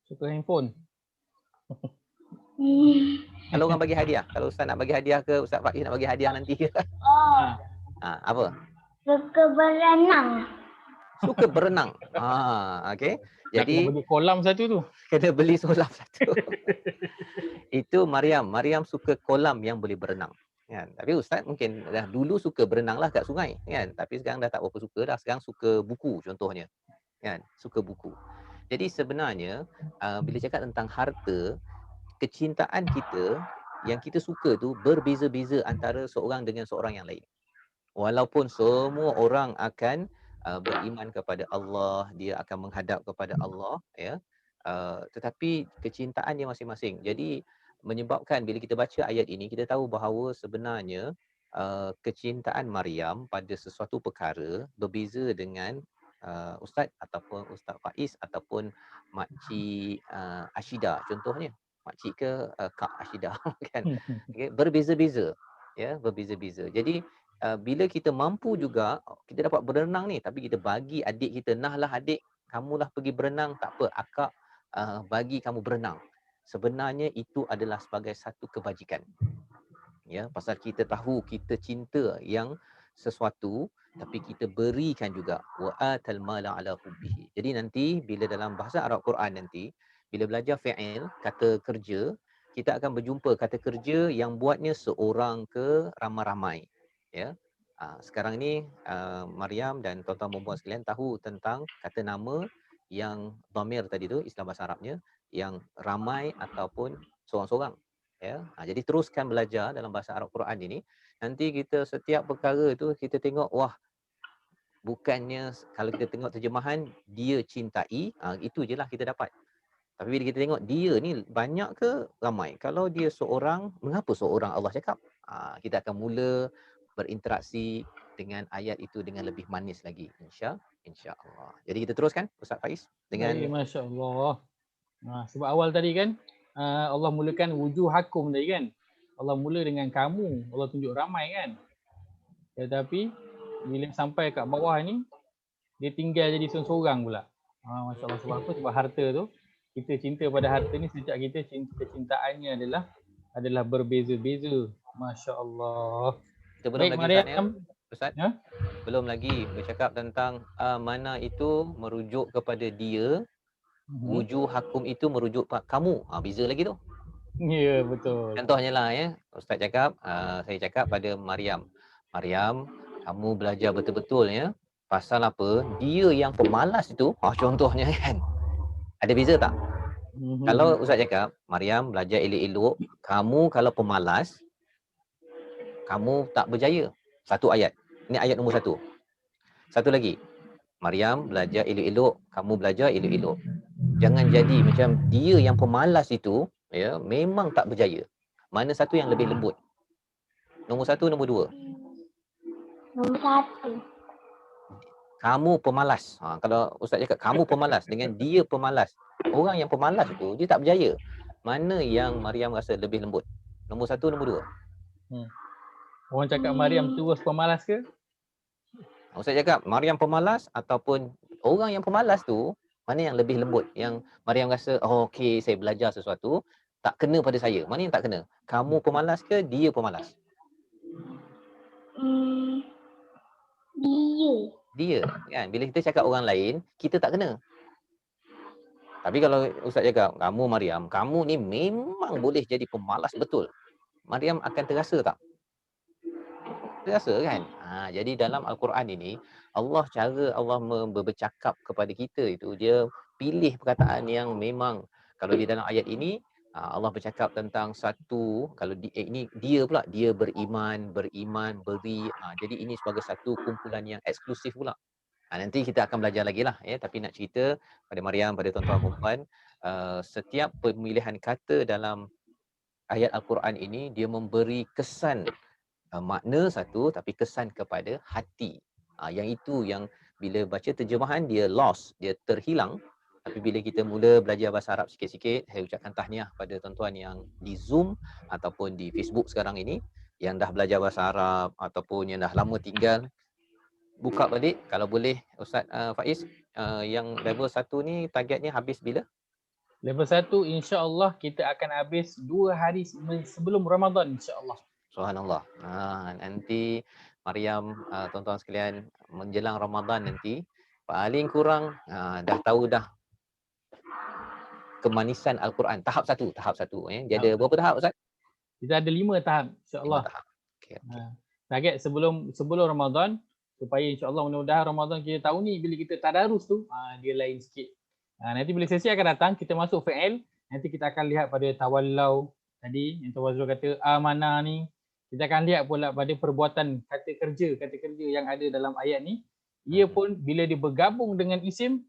[SPEAKER 2] Suka handphone.
[SPEAKER 3] Kalau orang bagi hadiah, kalau Ustaz nak bagi hadiah ke, Ustaz Faiz nak bagi hadiah nanti ke? Apa?
[SPEAKER 5] Suka berenang.
[SPEAKER 3] Suka berenang. Okey. Jadi
[SPEAKER 2] kena bagi kolam satu tu.
[SPEAKER 3] Kena beli kolam satu. Itu Maryam. Maryam suka kolam yang boleh berenang. Kan? Tapi Ustaz mungkin dah dulu suka berenang lah kat sungai. Kan? Tapi sekarang dah tak berapa suka dah. Sekarang suka buku contohnya. Kan? Suka buku. Jadi sebenarnya bila cakap tentang harta, kecintaan kita yang kita suka tu berbeza-beza antara seorang dengan seorang yang lain. Walaupun semua orang akan beriman kepada Allah, dia akan menghadap kepada Allah, ya. Tetapi kecintaan dia masing-masing. Jadi menyebabkan bila kita baca ayat ini, kita tahu bahawa sebenarnya kecintaan Maryam pada sesuatu perkara berbeza dengan Ustaz ataupun Ustaz Faiz ataupun makcik Ashida contohnya. Makcik ke Kak Ashida kan. Okay, berbeza-beza. Ya, berbeza-beza. Jadi bila kita mampu juga, kita dapat berenang ni, tapi kita bagi adik kita, nahlah adik, kamulah pergi berenang, tak apa, akak bagi kamu berenang. Sebenarnya itu adalah sebagai satu kebajikan. Ya, pasal kita tahu kita cinta yang sesuatu, tapi kita berikan juga wa atal mala ala hubbihi. Jadi nanti bila dalam bahasa Arab Quran nanti, bila belajar fi'il, kata kerja, kita akan berjumpa kata kerja yang buatnya seorang ke ramai-ramai. Ya. Sekarang ni Maryam dan tuan-tuan perempuan sekalian tahu tentang kata nama yang dhamir tadi tu, istilah bahasa Arabnya, yang ramai ataupun seorang-seorang. Ya. Jadi teruskan belajar dalam bahasa Arab Quran ini. Nanti kita setiap perkara tu kita tengok, wah, bukannya kalau kita tengok terjemahan dia cintai, itu je lah kita dapat. Tapi bila kita tengok dia ni banyak ke ramai? Kalau dia seorang, mengapa seorang Allah cakap? Kita akan mula berinteraksi dengan ayat itu dengan lebih manis lagi, insya-Allah. Jadi kita teruskan Ustaz Faiz dengan
[SPEAKER 2] Masya-Allah. Sebab awal tadi kan Allah mulakan wujuhakum tadi kan. Allah mula dengan kamu. Allah tunjuk ramai kan. Tetapi bila sampai kat bawah ni, dia tinggal jadi seorang-seorang pula. Masya Allah. Sebab apa? Sebab harta tu, kita cinta pada harta ni sejak kita kecintaannya adalah berbeza-beza. Masya Allah.
[SPEAKER 3] Kita belum
[SPEAKER 2] Baik
[SPEAKER 3] lagi Ustaz ya.
[SPEAKER 2] Mariam.
[SPEAKER 3] Ustaz,
[SPEAKER 2] Ya?
[SPEAKER 3] belum lagi bercakap tentang mana itu merujuk kepada dia, wujuhakum itu merujuk kamu. Beza lagi tu.
[SPEAKER 2] Ya, betul.
[SPEAKER 3] Contohnya lah ya, Ustaz cakap, saya cakap pada Mariam. Mariam, kamu belajar betul-betul ya. Pasal apa? Dia yang pemalas itu, contohnya kan. Ada beza tak? Kalau Ustaz cakap, Mariam belajar elok-elok, kamu kalau pemalas, kamu tak berjaya. Satu ayat. Ini ayat nombor 1. Satu lagi. Mariam belajar elok-elok, kamu belajar elok-elok. Jangan jadi macam dia yang pemalas itu, ya, memang tak berjaya. Mana satu yang lebih lembut? Nombor 1, nombor 2.
[SPEAKER 5] Nombor 1.
[SPEAKER 3] Kamu pemalas. Kalau Ustaz cakap kamu pemalas dengan dia pemalas. Orang yang pemalas itu dia tak berjaya. Mana yang Mariam rasa lebih lembut? Nombor 1, nombor 2.
[SPEAKER 2] Orang cakap Mariam terus pemalas ke?
[SPEAKER 3] Ustaz cakap Mariam pemalas ataupun orang yang pemalas tu, mana yang lebih lembut? Yang Mariam rasa, okey, saya belajar sesuatu, tak kena pada saya. Mana yang tak kena? Kamu pemalas ke dia pemalas? Dia, kan? Bila kita cakap orang lain, kita tak kena. Tapi kalau Ustaz cakap, kamu Mariam, kamu ni memang boleh jadi pemalas betul. Mariam akan terasa tak? Terasa kan? Jadi dalam Al-Quran ini, cara Allah bercakap kepada kita itu, dia pilih perkataan yang memang, kalau di dalam ayat ini, Allah bercakap tentang satu, kalau ini dia pula, dia beriman, beri. Jadi ini sebagai satu kumpulan yang eksklusif pula. Nanti kita akan belajar lagi lah ya. Tapi nak cerita pada Mariam, pada tuan-tuan dan puan, setiap pemilihan kata dalam ayat Al-Quran ini, dia memberi kesan makna satu, tapi kesan kepada hati. Yang itu yang bila baca terjemahan dia lost, dia terhilang. Tapi bila kita mula belajar bahasa Arab sikit-sikit, saya ucapkan tahniah pada tuan-tuan yang di Zoom ataupun di Facebook sekarang ini, yang dah belajar bahasa Arab ataupun yang dah lama tinggal, buka balik kalau boleh. Ustaz Faiz, yang level 1 ni targetnya habis bila?
[SPEAKER 2] Level 1 insya-Allah kita akan habis 2 hari sebelum Ramadan insya-Allah.
[SPEAKER 3] Subhanallah. Nanti Mariam, tuan-tuan sekalian, menjelang Ramadan nanti paling kurang dah tahu dah kemanisan Al-Quran tahap 1 ya. Dia ada berapa tahap Ustaz?
[SPEAKER 2] Kita ada 5 tahap insya-Allah.
[SPEAKER 3] 5 tahap. Okey.
[SPEAKER 2] Target sebelum Ramadan, supaya insya-Allah mudah-mudahan Ramadan kita tahu ni bila kita tadarus tu dia lain sikit. Nanti bila sesi akan datang kita masuk fi'il, nanti kita akan lihat pada tawallau tadi yang Tuan Wazrul kata amanah ni. Kita akan lihat pula pada perbuatan kata kerja yang ada dalam ayat ni. Ia pun bila dia bergabung dengan isim,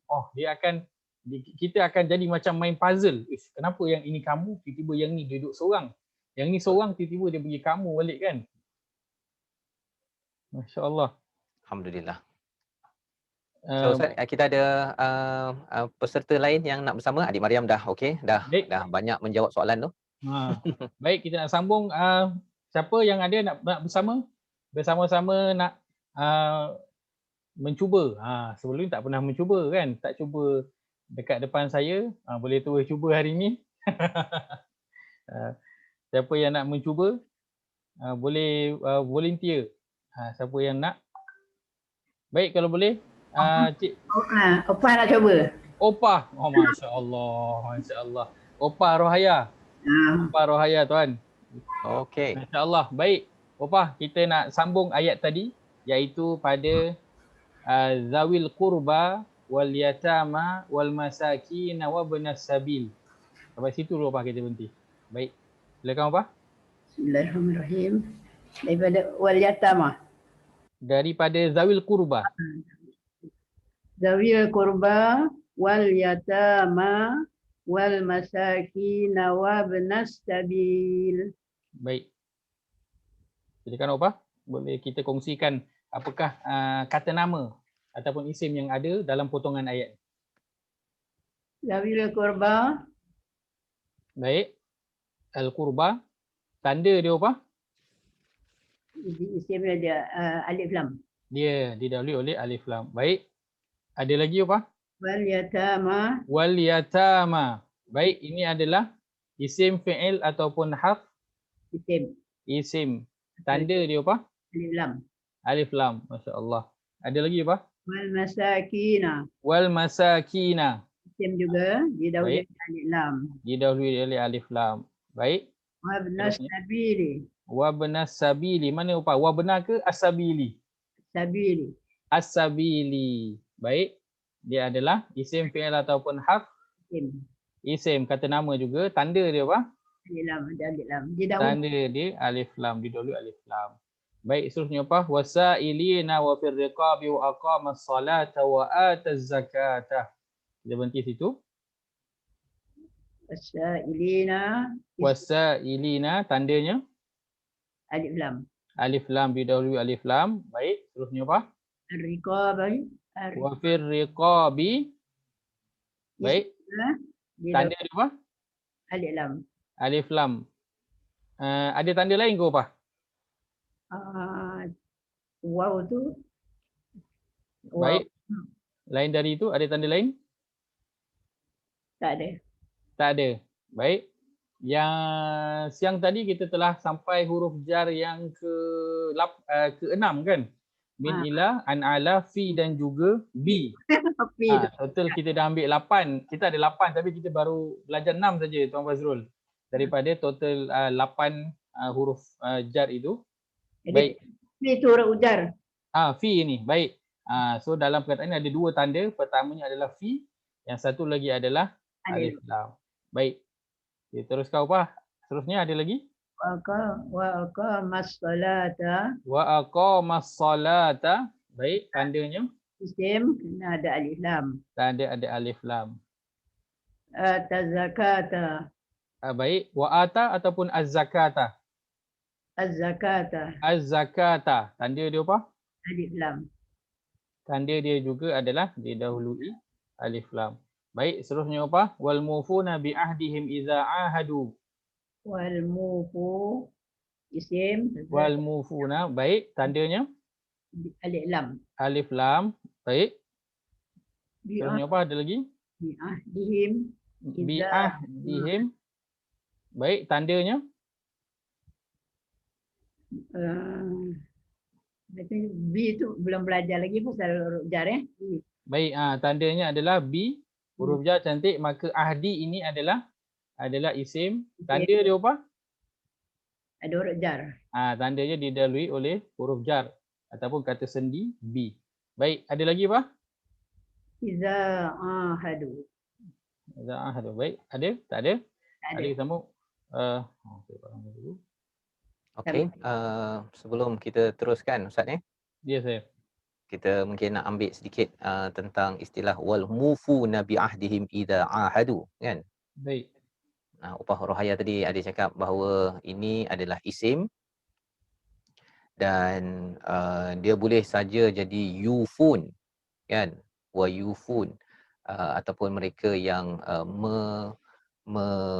[SPEAKER 2] kita akan jadi macam main puzzle. Kenapa yang ini kamu, tiba-tiba yang ni duduk seorang. Yang ni seorang, tiba-tiba dia bagi kamu balik kan. Masya Allah.
[SPEAKER 3] Alhamdulillah. So Ustaz, kita ada peserta lain yang nak bersama. Adik Mariam dah okey, dah banyak menjawab soalan tu.
[SPEAKER 2] Baik, kita nak sambung. Siapa yang ada nak bersama-sama nak mencuba. Sebelum ni tak pernah mencuba kan, tak cuba dekat depan saya, boleh terus cuba hari ni. Siapa yang nak mencuba boleh volunteer. Siapa yang nak? Baik, kalau boleh Cik
[SPEAKER 6] Opah nak cuba.
[SPEAKER 2] Opah. Masya-Allah. Opah Rohaya. Opah Rohaya tuan.
[SPEAKER 3] Okey.
[SPEAKER 2] Masya-Allah. Baik. Opah, kita nak sambung ayat tadi iaitu pada zawil qurba wal yatama wal masakin wa ibnas sabil. Sampai situ dulu Opah kita berhenti. Baik. Silakan Opah.
[SPEAKER 6] Bismillahirrahmanirrahim. Daripada wal yatama.
[SPEAKER 2] Daripada zawil qurba.
[SPEAKER 6] Zawil qurba wal yatama wal masakin wa ibnas sabil.
[SPEAKER 2] Baik. Silakan Opah, boleh kita kongsikan apakah kata nama ataupun isim yang ada dalam potongan ayat.
[SPEAKER 6] Zawil qurba.
[SPEAKER 2] Baik. Al-qurba. tanda dia apa?
[SPEAKER 6] Isimnya dia alif lam.
[SPEAKER 2] Dia didahului oleh alif lam. Baik. Ada lagi apa?
[SPEAKER 6] Wal yatama
[SPEAKER 2] Wal yatama. Baik, ini adalah isim fi'il ataupun harf
[SPEAKER 6] isim
[SPEAKER 2] isim. Tanda dia apa?
[SPEAKER 6] alif lam.
[SPEAKER 2] Alif lam. Masya-Allah. Ada lagi apa?
[SPEAKER 6] Wal masakina
[SPEAKER 2] Wal masakina.
[SPEAKER 6] isim juga didahului
[SPEAKER 2] Baik.
[SPEAKER 6] alif lam.
[SPEAKER 2] Didahului oleh alif lam. Baik.
[SPEAKER 6] Wabnas
[SPEAKER 2] Terusnya.
[SPEAKER 6] sabili
[SPEAKER 2] Wabnas sabili. Mana apa? Wabna ke as-sabili?
[SPEAKER 6] sabili
[SPEAKER 2] As-sabili. Baik. Dia adalah isim fi'il ataupun harf
[SPEAKER 6] isim
[SPEAKER 2] isim. Kata nama juga. Tanda dia apa?
[SPEAKER 6] alif lam ada alif lam. Didahului
[SPEAKER 2] Tanda dia alif lam. Didahului alif lam. Baik, seterusnya apa? Wasailina wa fir riqabi wa aqamas salata wa ataz zakata. Kita berhenti situ.
[SPEAKER 6] wasailina
[SPEAKER 2] Wasailina tandanya
[SPEAKER 6] alif lam.
[SPEAKER 2] alif lam didahului alif lam. Baik, seterusnya apa?
[SPEAKER 6] Ar-riqabi
[SPEAKER 2] Wa fir riqabi. Baik, tanda dia apa?
[SPEAKER 6] alif lam.
[SPEAKER 2] Alif lam. Ada tanda lain ke apa?
[SPEAKER 6] Waw tu waw
[SPEAKER 2] Baik. Lain dari itu ada tanda lain?
[SPEAKER 6] tak ada.
[SPEAKER 2] Tak ada. Baik. Yang siang tadi kita telah sampai huruf jar yang ke-6 kan? Min ila, an ala, fi dan juga bi.
[SPEAKER 6] Tapi tu
[SPEAKER 2] Total kita dah ambil 8. Kita ada 8 tapi kita baru belajar 6 saja Tuan Fazrul. Daripada total 8 huruf jar itu. Baik.
[SPEAKER 6] Fi tu huruf ujar.
[SPEAKER 2] Fi ini. Baik. So dalam perkataan ini ada 2 tanda. Pertamanya adalah fi. Yang satu lagi adalah alif lam. Baik. Kita teruskan apa? Seterusnya ada lagi?
[SPEAKER 6] Wa aqamas salata
[SPEAKER 2] Wa aqamas salata. Baik, tandanya
[SPEAKER 6] isim kena ada alif lam.
[SPEAKER 2] tanda ada alif lam.
[SPEAKER 6] Tazakata
[SPEAKER 2] Baik, wa ata ataupun az-zakata.
[SPEAKER 6] az-zakata
[SPEAKER 2] Az-zakata. Tanda dia apa?
[SPEAKER 6] alif lam.
[SPEAKER 2] Tanda dia juga adalah didahului alif lam. Baik, seterusnya apa? Wal mufuna bi ahdihim idza ahadu.
[SPEAKER 6] Wal mufu isim
[SPEAKER 2] Wal mufuna. Baik, tandanya
[SPEAKER 6] alif lam.
[SPEAKER 2] alif lam. Baik.
[SPEAKER 6] Bi
[SPEAKER 2] Seterusnya apa? Ada lagi?
[SPEAKER 6] ahdihim
[SPEAKER 2] Bi
[SPEAKER 6] idza
[SPEAKER 2] ahdihim. Baik, tandanya
[SPEAKER 6] B tu belum belajar lagi pasal huruf jar Bi.
[SPEAKER 2] baik, tandanya adalah bi, huruf jar cantik, maka ahdi ini adalah isim. Tanda dia apa?
[SPEAKER 6] Ada huruf jar.
[SPEAKER 2] Tandanya didahului oleh huruf jar ataupun kata sendi bi. Baik, ada lagi apa?
[SPEAKER 6] Iza ahadu.
[SPEAKER 2] Baik, ada? Tak ada?
[SPEAKER 6] Tak
[SPEAKER 2] Ada
[SPEAKER 6] ada.
[SPEAKER 2] kita sambung.
[SPEAKER 3] Okey, sebelum kita teruskan Ustaz ni,
[SPEAKER 2] Ya saya.
[SPEAKER 3] kita mungkin nak ambil sedikit tentang istilah wal mufuna bi ahdihim idza ahadu, kan?
[SPEAKER 2] Baik.
[SPEAKER 3] Upah Rohaya tadi ada cakap bahawa ini adalah isim dan dia boleh saja jadi yufun, kan? Wa yufun, ataupun mereka yang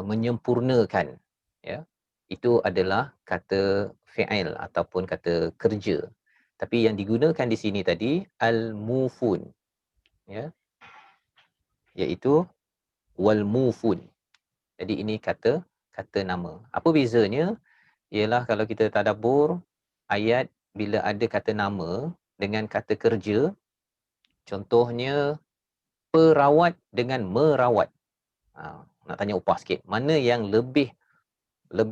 [SPEAKER 3] menyempurnakan, ya. Itu adalah kata fi'il ataupun kata kerja. Tapi yang digunakan di sini tadi al-mufun, ya, iaitu wal mufun. Jadi ini kata nama. Apa bezanya? Ialah kalau kita tadabbur ayat bila ada kata nama dengan kata kerja, contohnya perawat dengan merawat. Nak tanya upah sikit, mana yang lebih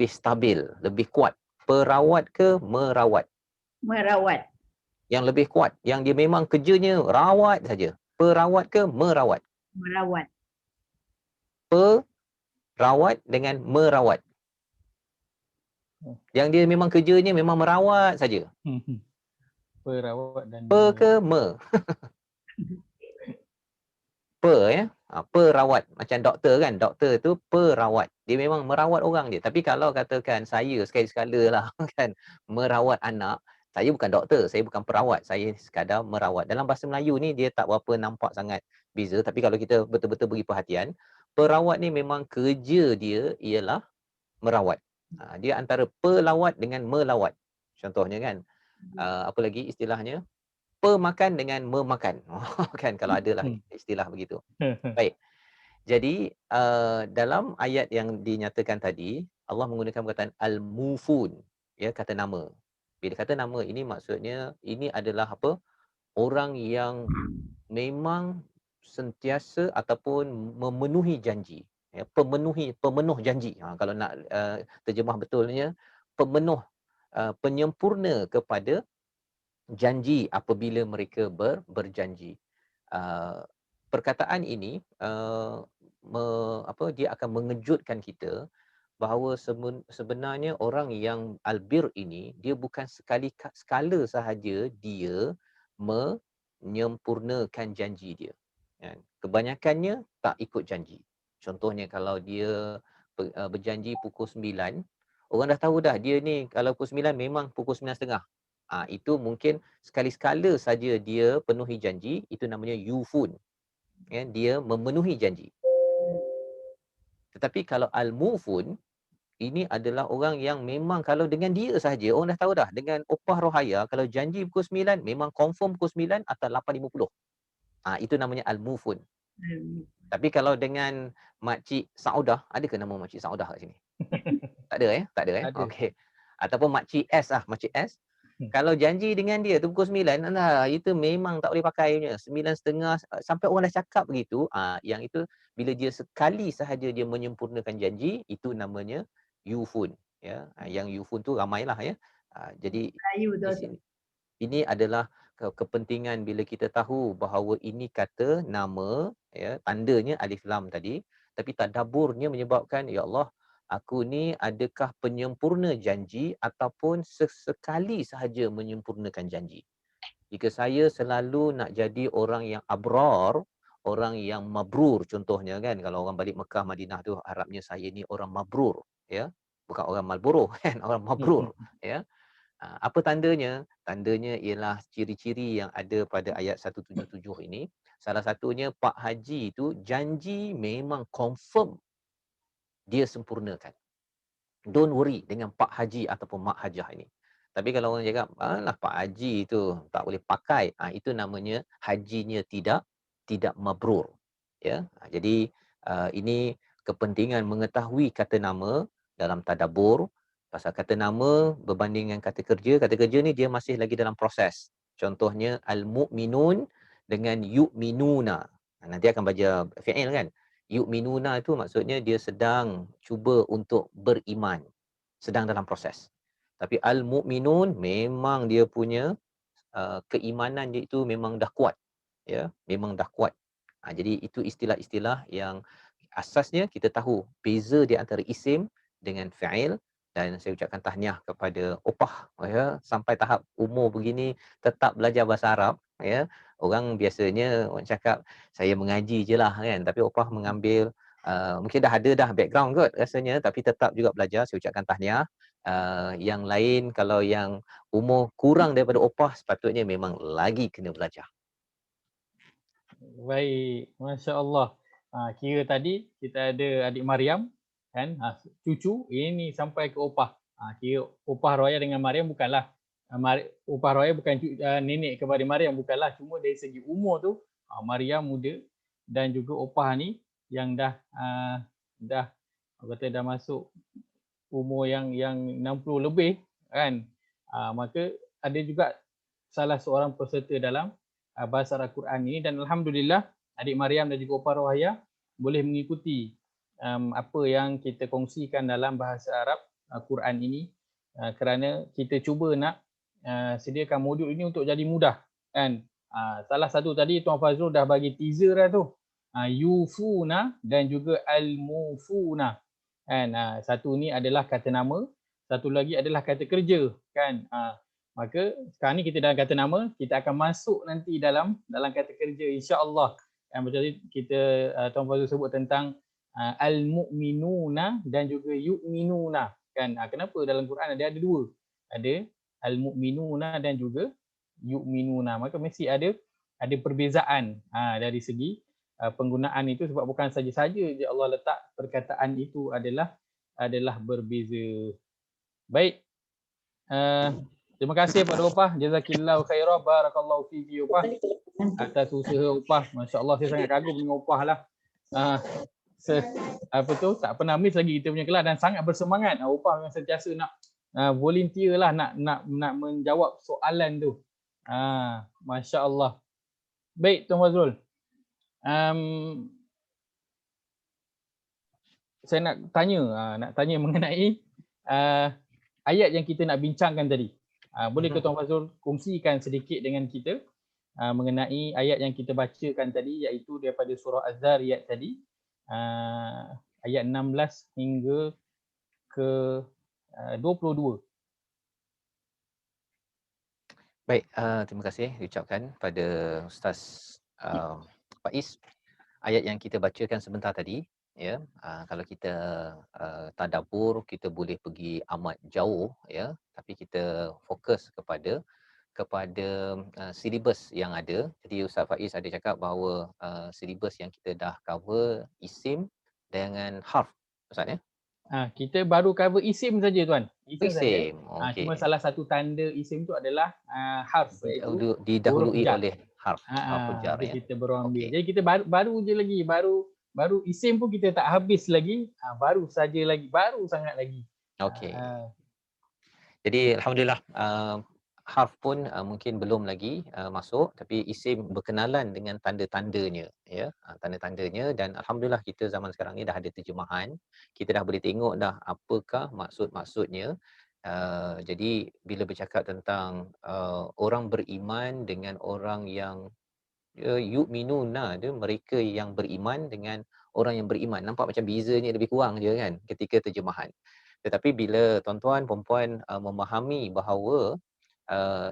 [SPEAKER 3] stabil, lebih kuat? Perawat ke merawat?
[SPEAKER 6] Merawat.
[SPEAKER 3] Yang lebih kuat, yang dia memang kerjanya rawat saja. Perawat ke merawat?
[SPEAKER 6] Merawat.
[SPEAKER 3] Perawat dengan merawat. Yang dia memang kerjanya memang merawat saja.
[SPEAKER 2] Perawat dan
[SPEAKER 3] Ke me? Ya. Perawat. Macam doktor kan. Doktor tu perawat. Dia memang merawat orang je. Tapi kalau katakan saya sekali-sekala lah kan, merawat anak, saya bukan doktor, saya bukan perawat, saya sekadar merawat. Dalam bahasa Melayu ni dia tak berapa nampak sangat beza. Tapi kalau kita betul-betul beri perhatian, perawat ni memang kerja dia ialah merawat. Dia antara pelawat dengan melawat. Contohnya kan, apa lagi istilahnya? Pemakan dengan memakan. Kan kalau adalah istilah begitu. Baik. Jadi dalam ayat yang dinyatakan tadi, Allah menggunakan perkataan al-mufun, ya, kata nama. Bila kata nama ini maksudnya ini adalah apa? Orang yang memang sentiasa ataupun memenuhi janji, ya, pemenuh janji. Kalau nak terjemah betulnya, penyempurna kepada janji apabila mereka berjanji. Perkataan ini dia akan mengejutkan kita bahawa sebenarnya orang yang albir ini dia bukan sekala sahaja dia menyempurnakan janji dia. Kan? Kebanyakannya tak ikut janji. Contohnya kalau dia berjanji pukul 9, orang dah tahu dah dia ni kalau pukul 9 memang pukul 9.30. Itu mungkin sekali-sekala saja dia penuhi janji, itu namanya yufun. Ya, dia memenuhi janji. Tetapi kalau al-mufun, ini adalah orang yang memang kalau dengan dia sahaja, orang dah tahu dah, dengan opah rohaya, kalau janji pukul 9, memang confirm pukul 9 atau 8.50. Itu namanya al-mufun. Tapi kalau dengan Makcik Saudah, adakah nama Makcik Saudah kat sini? Tak ada Tak ada
[SPEAKER 2] Ada.
[SPEAKER 3] Okey. Ataupun Makcik S Makcik S. Kalau janji dengan dia tu pukul 9, itu memang tak boleh pakai punya. 9.30 sampai orang dah cakap begitu, yang itu bila dia sekali sahaja dia menyempurnakan janji, itu namanya yufun, ya. Yang yufun tu ramailah, ya. Jadi
[SPEAKER 6] Melayu tu.
[SPEAKER 3] di sini ini adalah kepentingan bila kita tahu bahawa ini kata nama, ya, tandanya alif lam tadi, tapi tadaburnya menyebabkan ya Allah, aku ni adakah penyempurna janji ataupun sesekali sahaja menyempurnakan janji. Jika saya selalu nak jadi orang yang abrar, orang yang mabrur, contohnya kan, kalau orang balik Mekah Madinah tu harapnya saya ni orang mabrur, ya. Bukan orang Marlboro kan, orang mabrur, ya. Apa tandanya? Tandanya ialah ciri-ciri yang ada pada ayat 177 ini. Salah satunya Pak Haji itu janji memang confirm dia sempurnakan. Don't worry dengan Pak Haji ataupun Mak Hajah ini. Tapi kalau orang cakap, alah Pak Haji itu tak boleh pakai, itu namanya hajinya tidak mabrur. Ya, jadi ini kepentingan mengetahui kata nama dalam tadabbur. Pasal kata nama berbanding dengan kata kerja ni dia masih lagi dalam proses. Contohnya al-mu'minun dengan yu'minuna. Nanti akan baca fi'il kan. Yu'minuna itu maksudnya dia sedang cuba untuk beriman. Sedang dalam proses. Tapi al-mu'minun memang dia punya keimanan dia itu memang dah kuat. Ya, memang dah kuat. Jadi itu istilah-istilah yang asasnya kita tahu beza di antara isim dengan fi'il. Dan saya ucapkan tahniah kepada Opah, ya, sampai tahap umur begini tetap belajar bahasa Arab, ya. Orang biasanya orang cakap saya mengaji je lah kan, tapi Opah mengambil mungkin dah ada dah background kot rasanya, tapi tetap juga belajar. Saya ucapkan tahniah. Yang lain kalau yang umur kurang daripada Opah sepatutnya memang lagi kena belajar.
[SPEAKER 2] Baik, Masya Allah. Kira tadi kita ada adik Mariam, kan, cucu, ini sampai ke opah. Kira opah Roya dengan Mariam bukanlah, opah Roya bukan nenek kepada Mariam, bukanlah. Cuma dari segi umur tu, Mariam muda dan juga opah ni yang dah kata dah masuk umur yang 60 lebih, kan. Maka ada juga salah seorang peserta dalam bahasa Al-Quran ini, dan alhamdulillah adik Mariam dan juga Opah Rohaya boleh mengikuti apa yang kita kongsikan dalam bahasa Arab Quran ini, kerana kita cuba nak sediakan modul ini untuk jadi mudah, kan. Salah satu tadi Tuan Fazrul dah bagi teaser dah tu, yufuna dan juga al-mufuna, kan. Satu ni adalah kata nama, satu lagi adalah kata kerja, kan. Maka sekarang ni kita dalam kata nama, kita akan masuk nanti dalam kata kerja, insya-Allah. Yang macam kita Tuan Fazul sebut tentang al-mu'minuna dan juga yu'minuna, kan. Kenapa dalam Quran ada dua? Ada al-mu'minuna dan juga yu'minuna. Maka mesti ada perbezaan dari segi penggunaan itu, sebab bukan saja-saja je Allah letak perkataan itu adalah berbeza. Baik. Terima kasih pada Upah. Jazakillahu khairah. Barakallahu fiki Upah. Atas usaha Upah. Masya Allah, saya sangat kagum dengan Upah lah. Apa tu, tak pernah miss lagi kita punya kelas dan sangat bersemangat. Upah memang sentiasa nak volunteer lah, nak menjawab soalan tu. Masya Allah. Baik, Tuan Fazrul. Saya nak tanya mengenai ayat yang kita nak bincangkan tadi. Boleh ke Tuan Fazrul kongsikan sedikit dengan kita mengenai ayat yang kita bacakan tadi, iaitu daripada surah Az-Zariyat tadi, ayat 16 hingga ke 22.
[SPEAKER 3] Baik, terima kasih diucapkan pada Ustaz Faiz. Ayat yang kita bacakan sebentar tadi, ya, kalau kita tadabbur, kita boleh pergi amat jauh, ya, tapi kita fokus kepada silibus yang ada. Jadi Ustaz Faiz ada cakap bahawa silibus yang kita dah cover isim dengan harf, Ustaz, ya.
[SPEAKER 2] Kita baru cover isim saja tuan. Isim saja.
[SPEAKER 3] Isim, okey.
[SPEAKER 2] Cuma salah satu tanda isim tu adalah harf, iaitu
[SPEAKER 3] didahului
[SPEAKER 2] huruf jar.
[SPEAKER 3] oleh harf jar, ya.
[SPEAKER 2] Kita baru ambil.
[SPEAKER 3] Okey.
[SPEAKER 2] Jadi kita baru je lagi, baru isim pun kita tak habis lagi. Baru sangat lagi.
[SPEAKER 3] Okey. Jadi alhamdulillah, harf pun mungkin belum lagi masuk, tapi isim berkenalan dengan tanda-tandanya, ya, tanda-tandanya, dan alhamdulillah kita zaman sekarang ni dah ada terjemahan, kita dah boleh tengok dah apakah maksud-maksudnya. Jadi bila bercakap tentang orang beriman dengan orang yang yu'minuna, dia mereka yang beriman dengan orang yang beriman, nampak macam bezanya lebih kurang je kan ketika terjemahan. Tetapi bila tuan-tuan puan-puan memahami bahawa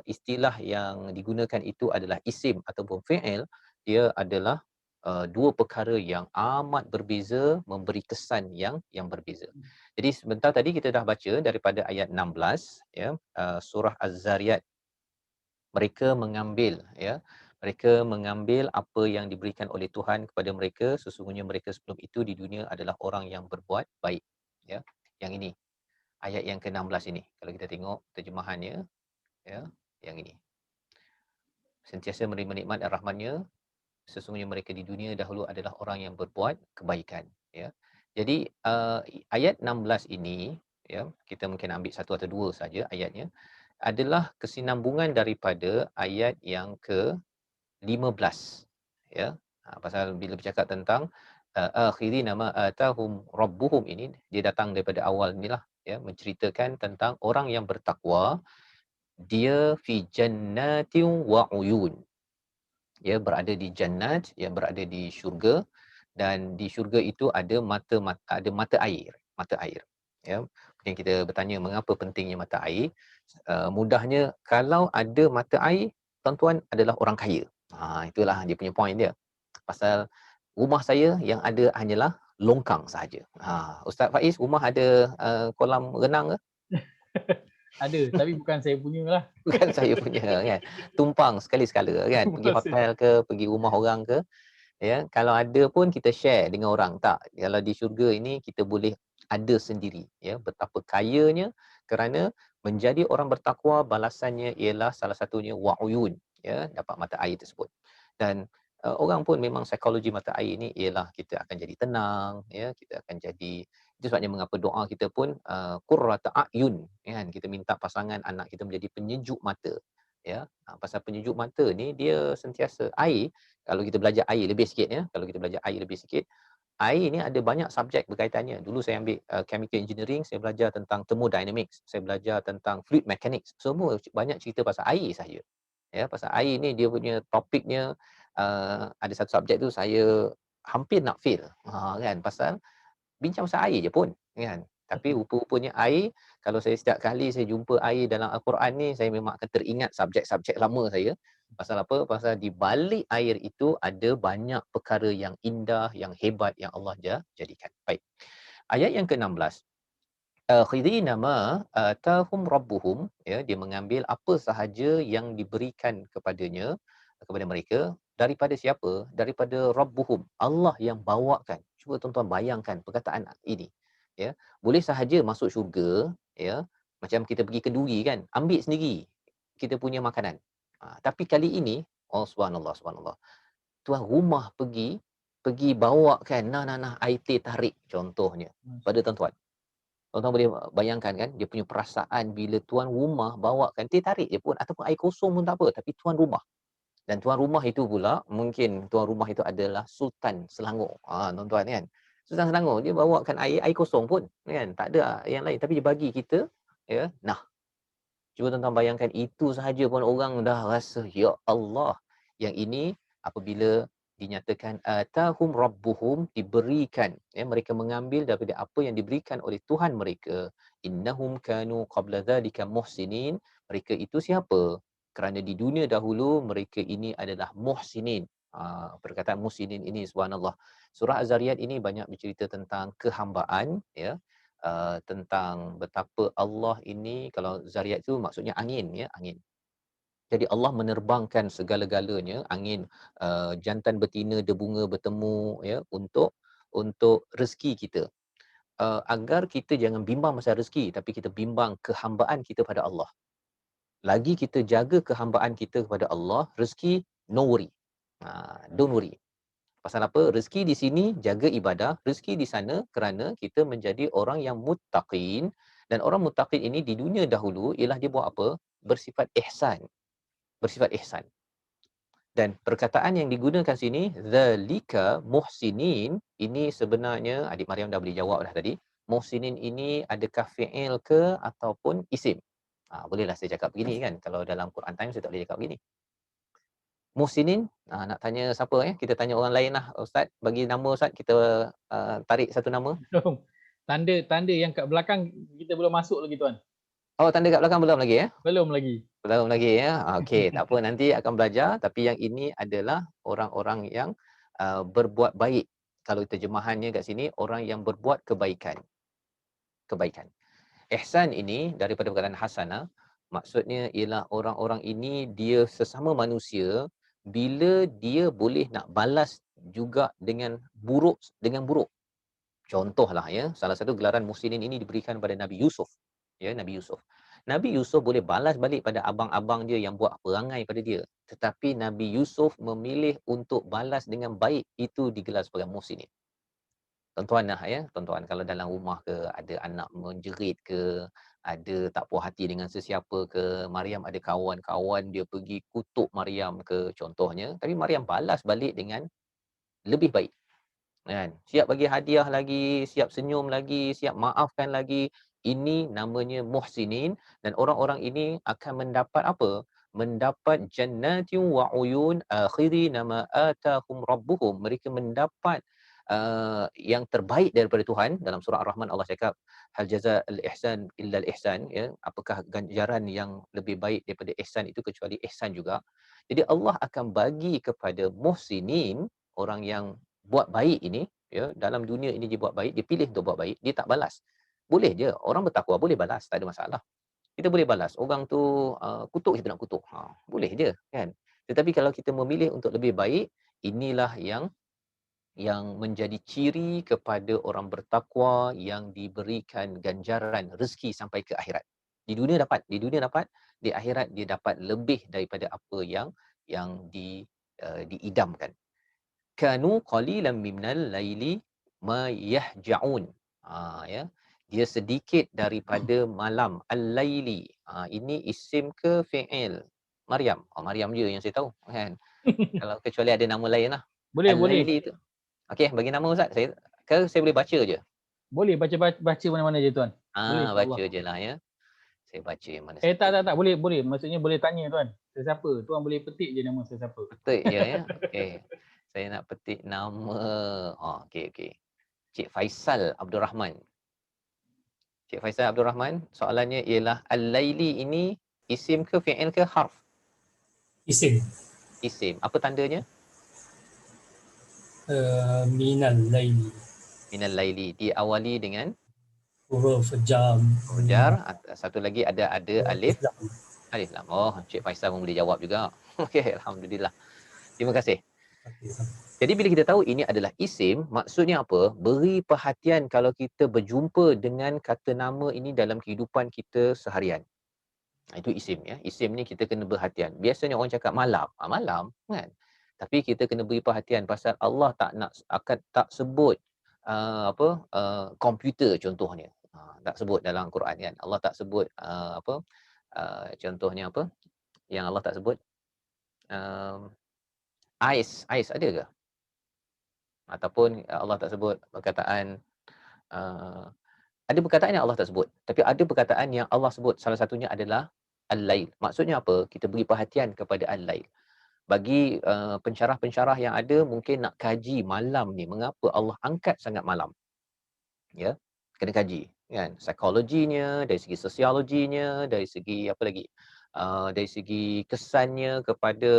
[SPEAKER 3] istilah yang digunakan itu adalah isim ataupun fi'il, dia adalah dua perkara yang amat berbeza, memberi kesan yang berbeza. Jadi sebentar tadi kita dah baca daripada ayat 16, ya, surah Az-Zariyat. Mereka mengambil apa yang diberikan oleh Tuhan kepada mereka, sesungguhnya mereka sebelum itu di dunia adalah orang yang berbuat baik, ya. Yang ini ayat yang ke-16 ini, kalau kita tengok terjemahannya, ya, yang ini. Sentiasa menerima nikmat dan rahmatnya, sesungguhnya mereka di dunia dahulu adalah orang yang berbuat kebaikan, ya. Jadi ayat 16 ini, ya, kita mungkin ambil satu atau dua saja ayatnya, adalah kesinambungan daripada ayat yang ke-15, ya. Pasal bila bercakap tentang akhirina ma atahum rabbuhum, ini dia datang daripada awal inilah, ya, menceritakan tentang orang yang bertakwa, dia fi jannatin wa uyun, ya, berada di jannat, yang berada di syurga, dan di syurga itu ada mata air, ya. Mungkin kita bertanya mengapa pentingnya mata air. Mudahnya, kalau ada mata air, tuan-tuan adalah orang kaya. Itulah dia punya point dia. Pasal rumah saya yang ada hanyalah longkang sahaja. Ustaz Faiz, rumah ada kolam renang ke?
[SPEAKER 2] Ada, tapi bukan saya punya lah.
[SPEAKER 3] Bukan saya punya kan. Tumpang sekali-sekala kan, pergi hotel ke, pergi rumah orang ke, ya. Kalau ada pun kita share dengan orang. Tak, kalau di syurga ini kita boleh ada sendiri, ya. Betapa kayanya, kerana menjadi orang bertakwa balasannya ialah salah satunya wa'uyun, ya, dapat mata air tersebut. Dan orang pun memang psikologi mata air ni ialah kita akan jadi tenang, ya, kita akan jadi, itu sebabnya mengapa doa kita pun qurrata a'yun, kan, kita minta pasangan anak kita menjadi penyejuk mata, ya. Pasal penyejuk mata ni dia sentiasa air. Kalau kita belajar air lebih sikit, ya, air ni ada banyak subjek berkaitannya. Dulu saya ambil chemical engineering, saya belajar tentang thermodynamics, saya belajar tentang fluid mechanics, semua banyak cerita pasal air saja, ya. Pasal air ni dia punya topiknya, ada satu subjek tu saya hampir nak fail, kan, pasal bincang pasal air je pun, kan. Tapi rupa-rupanya air, kalau saya setiap kali saya jumpa air dalam Al-Quran ni, saya memang akan teringat subjek-subjek lama saya. Pasal apa? Pasal di balik air itu ada banyak perkara yang indah, yang hebat yang Allah jadikan. Baik. Ayat yang ke-16. Akhirina ma atahum rabbuhum, ya, dia mengambil apa sahaja yang diberikan kepada mereka, daripada siapa? Daripada rabbuhum, Allah yang bawakan. Cuba tuan-tuan bayangkan perkataan ini, ya. Boleh sahaja masuk syurga, ya, Macam kita pergi kenduri kan, ambil sendiri kita punya makanan. Tapi kali ini, oh subhanallah, subhanallah. Tuan rumah pergi bawakan nah air teh tarik contohnya pada tuan-tuan. Tuan-tuan boleh bayangkan kan dia punya perasaan bila tuan rumah bawakan teh tarik je pun ataupun air kosong pun tak apa, tapi tuan rumah. Dan tuan rumah itu pula mungkin tuan rumah itu adalah Sultan Selangor. Tuan-tuan kan. Sultan Selangor dia bawakan air kosong pun kan, tak ada yang lain tapi dia bagi kita ya. Nah, cuba tuan-tuan bayangkan itu sahaja pun orang dah rasa ya Allah. Yang ini apabila dinyatakan atahum rabbuhum, diberikan ya, mereka mengambil daripada apa yang diberikan oleh Tuhan mereka. Innahum kanu qabla dzalika muhsinin, mereka itu siapa? Kerana di dunia dahulu mereka ini adalah muhsinin. Perkataan muhsinin ini subhanallah. Surah Az-Zariyat ini banyak bercerita tentang kehambaan ya. Tentang betapa Allah ini, kalau Zariyat itu maksudnya angin ya, angin. Jadi Allah menerbangkan segala-galanya, angin, jantan betina debunga bertemu ya untuk rezeki kita. Agar kita jangan bimbang masalah rezeki tapi kita bimbang kehambaan kita pada Allah. Lagi kita jaga kehambaan kita kepada Allah, rezeki no worry. Don't worry. Pasal apa? Rezeki di sini jaga ibadah, rezeki di sana kerana kita menjadi orang yang muttaqin. Dan orang muttaqin ini di dunia dahulu ialah dia buat apa? Bersifat ihsan. Bersifat ihsan. Dan perkataan yang digunakan sini, zalika muhsinin, ini sebenarnya adik Mariam dah boleh jawab dah tadi. Muhsinin ini adakah fi'il ke ataupun isim? Bolehlah saya cakap begini kan. Kalau dalam Quran Time saya tak boleh cakap begini. Muhsinin, nak tanya siapa ya? Kita tanya orang lain lah. Ustaz, bagi nama Ustaz, kita tarik satu nama.
[SPEAKER 2] Tanda yang kat belakang kita belum masuk lagi tuan.
[SPEAKER 3] Oh, tanda kat belakang belum lagi ya?
[SPEAKER 2] Belum lagi.
[SPEAKER 3] Belum lagi ya. Okey, tak apa, nanti akan belajar. Tapi yang ini adalah orang-orang yang berbuat baik. Kalau terjemahannya kat sini, orang yang berbuat kebaikan. Kebaikan. Ihsan ini daripada perkataan hasanah, maksudnya ialah orang-orang ini dia sesama manusia, bila dia boleh nak balas juga dengan buruk. Contohlah ya, salah satu gelaran muhsinin ini diberikan kepada Nabi Yusuf. Ya, Nabi Yusuf. Nabi Yusuf boleh balas balik pada abang-abang dia yang buat perangai pada dia. Tetapi Nabi Yusuf memilih untuk balas dengan baik, itu digelar sebagai muhsinin. Tuan-tuan ya, tuan-tuan kalau dalam rumah ke ada anak menjerit ke, ada tak puas hati dengan sesiapa ke, Maryam ada kawan-kawan dia pergi kutuk Maryam ke contohnya, tapi Maryam balas balik dengan lebih baik. Kan? Siap bagi hadiah lagi, siap senyum lagi, siap maafkan lagi. Ini namanya muhsinin, dan orang-orang ini akan mendapat apa? Mendapat jannatin wa uyun akhiri nama atahum rabbuhum. Mereka mendapat yang terbaik daripada Tuhan. Dalam surah Ar-Rahman Allah cakap hal jazaa'ul ihsan illa al-ihsan, ya, apakah ganjaran yang lebih baik daripada ihsan itu kecuali ihsan juga. Jadi Allah akan bagi kepada muhsinin, orang yang buat baik ini ya, dalam dunia ini dia buat baik, dia pilih untuk buat baik, dia tak balas. Boleh je orang bertakwa boleh balas, tak ada masalah. Kita boleh balas. Orang tu kutuk, kita nak kutuk. Boleh je kan. Tetapi kalau kita memilih untuk lebih baik, inilah yang menjadi ciri kepada orang bertakwa yang diberikan ganjaran rezeki sampai ke akhirat. Di dunia dapat, di akhirat dia dapat lebih daripada apa yang diidamkan. Kanu qalilan minal laili ma yahja'un. Ya. Dia sedikit daripada malam. Al-laili. Ini isim ke fi'il? Maryam. Maryam je yang saya tahu kan. Kalau kecuali ada nama lain lah.
[SPEAKER 2] Boleh.
[SPEAKER 3] Al-laili tu. Okey, bagi nama Ustaz. Saya boleh baca je.
[SPEAKER 2] Boleh baca mana-mana je tuan. Boleh,
[SPEAKER 3] Baca je lah ya. Saya baca yang mana.
[SPEAKER 2] Tak. Boleh. Maksudnya boleh tanya tuan. Sesiapa? Tuan boleh petik je nama sesiapa.
[SPEAKER 3] Petik je ya. Okey. Saya nak petik nama. Okey. Cik Faisal Abdul Rahman. Cik Faisal Abdul Rahman, soalannya ialah al-laili ini isim ke fi'il ke harf?
[SPEAKER 7] Isim.
[SPEAKER 3] Apa tandanya?
[SPEAKER 7] Minal laili.
[SPEAKER 3] Minal laili. Diawali dengan
[SPEAKER 7] Huruf jam.
[SPEAKER 3] jar. Satu lagi ada alif. Alif lam. Cik Faisal pun boleh jawab juga. Okey, alhamdulillah. Terima kasih. Jadi bila kita tahu ini adalah isim, maksudnya apa? Beri perhatian kalau kita berjumpa dengan kata nama ini dalam kehidupan kita seharian. Itu isim ya. Isim ni kita kena berhatian. Biasanya orang cakap malam, malam kan. Tapi kita kena beri perhatian pasal Allah akan tak sebut komputer contohnya. Tak sebut dalam Quran kan. Allah tak sebut contohnya apa? Yang Allah tak sebut ais ada ke? Ataupun Allah tak sebut perkataan ada perkataan yang Allah tak sebut, tapi ada perkataan yang Allah sebut. Salah satunya adalah al-lail. Maksudnya apa? Kita beri perhatian kepada al-lail. Bagi pensyarah-pensyarah yang ada mungkin nak kaji malam ni, mengapa Allah angkat sangat malam. Ya, kena kaji kan, psikologinya, dari segi sosiologinya, dari segi apa lagi? Dari segi kesannya kepada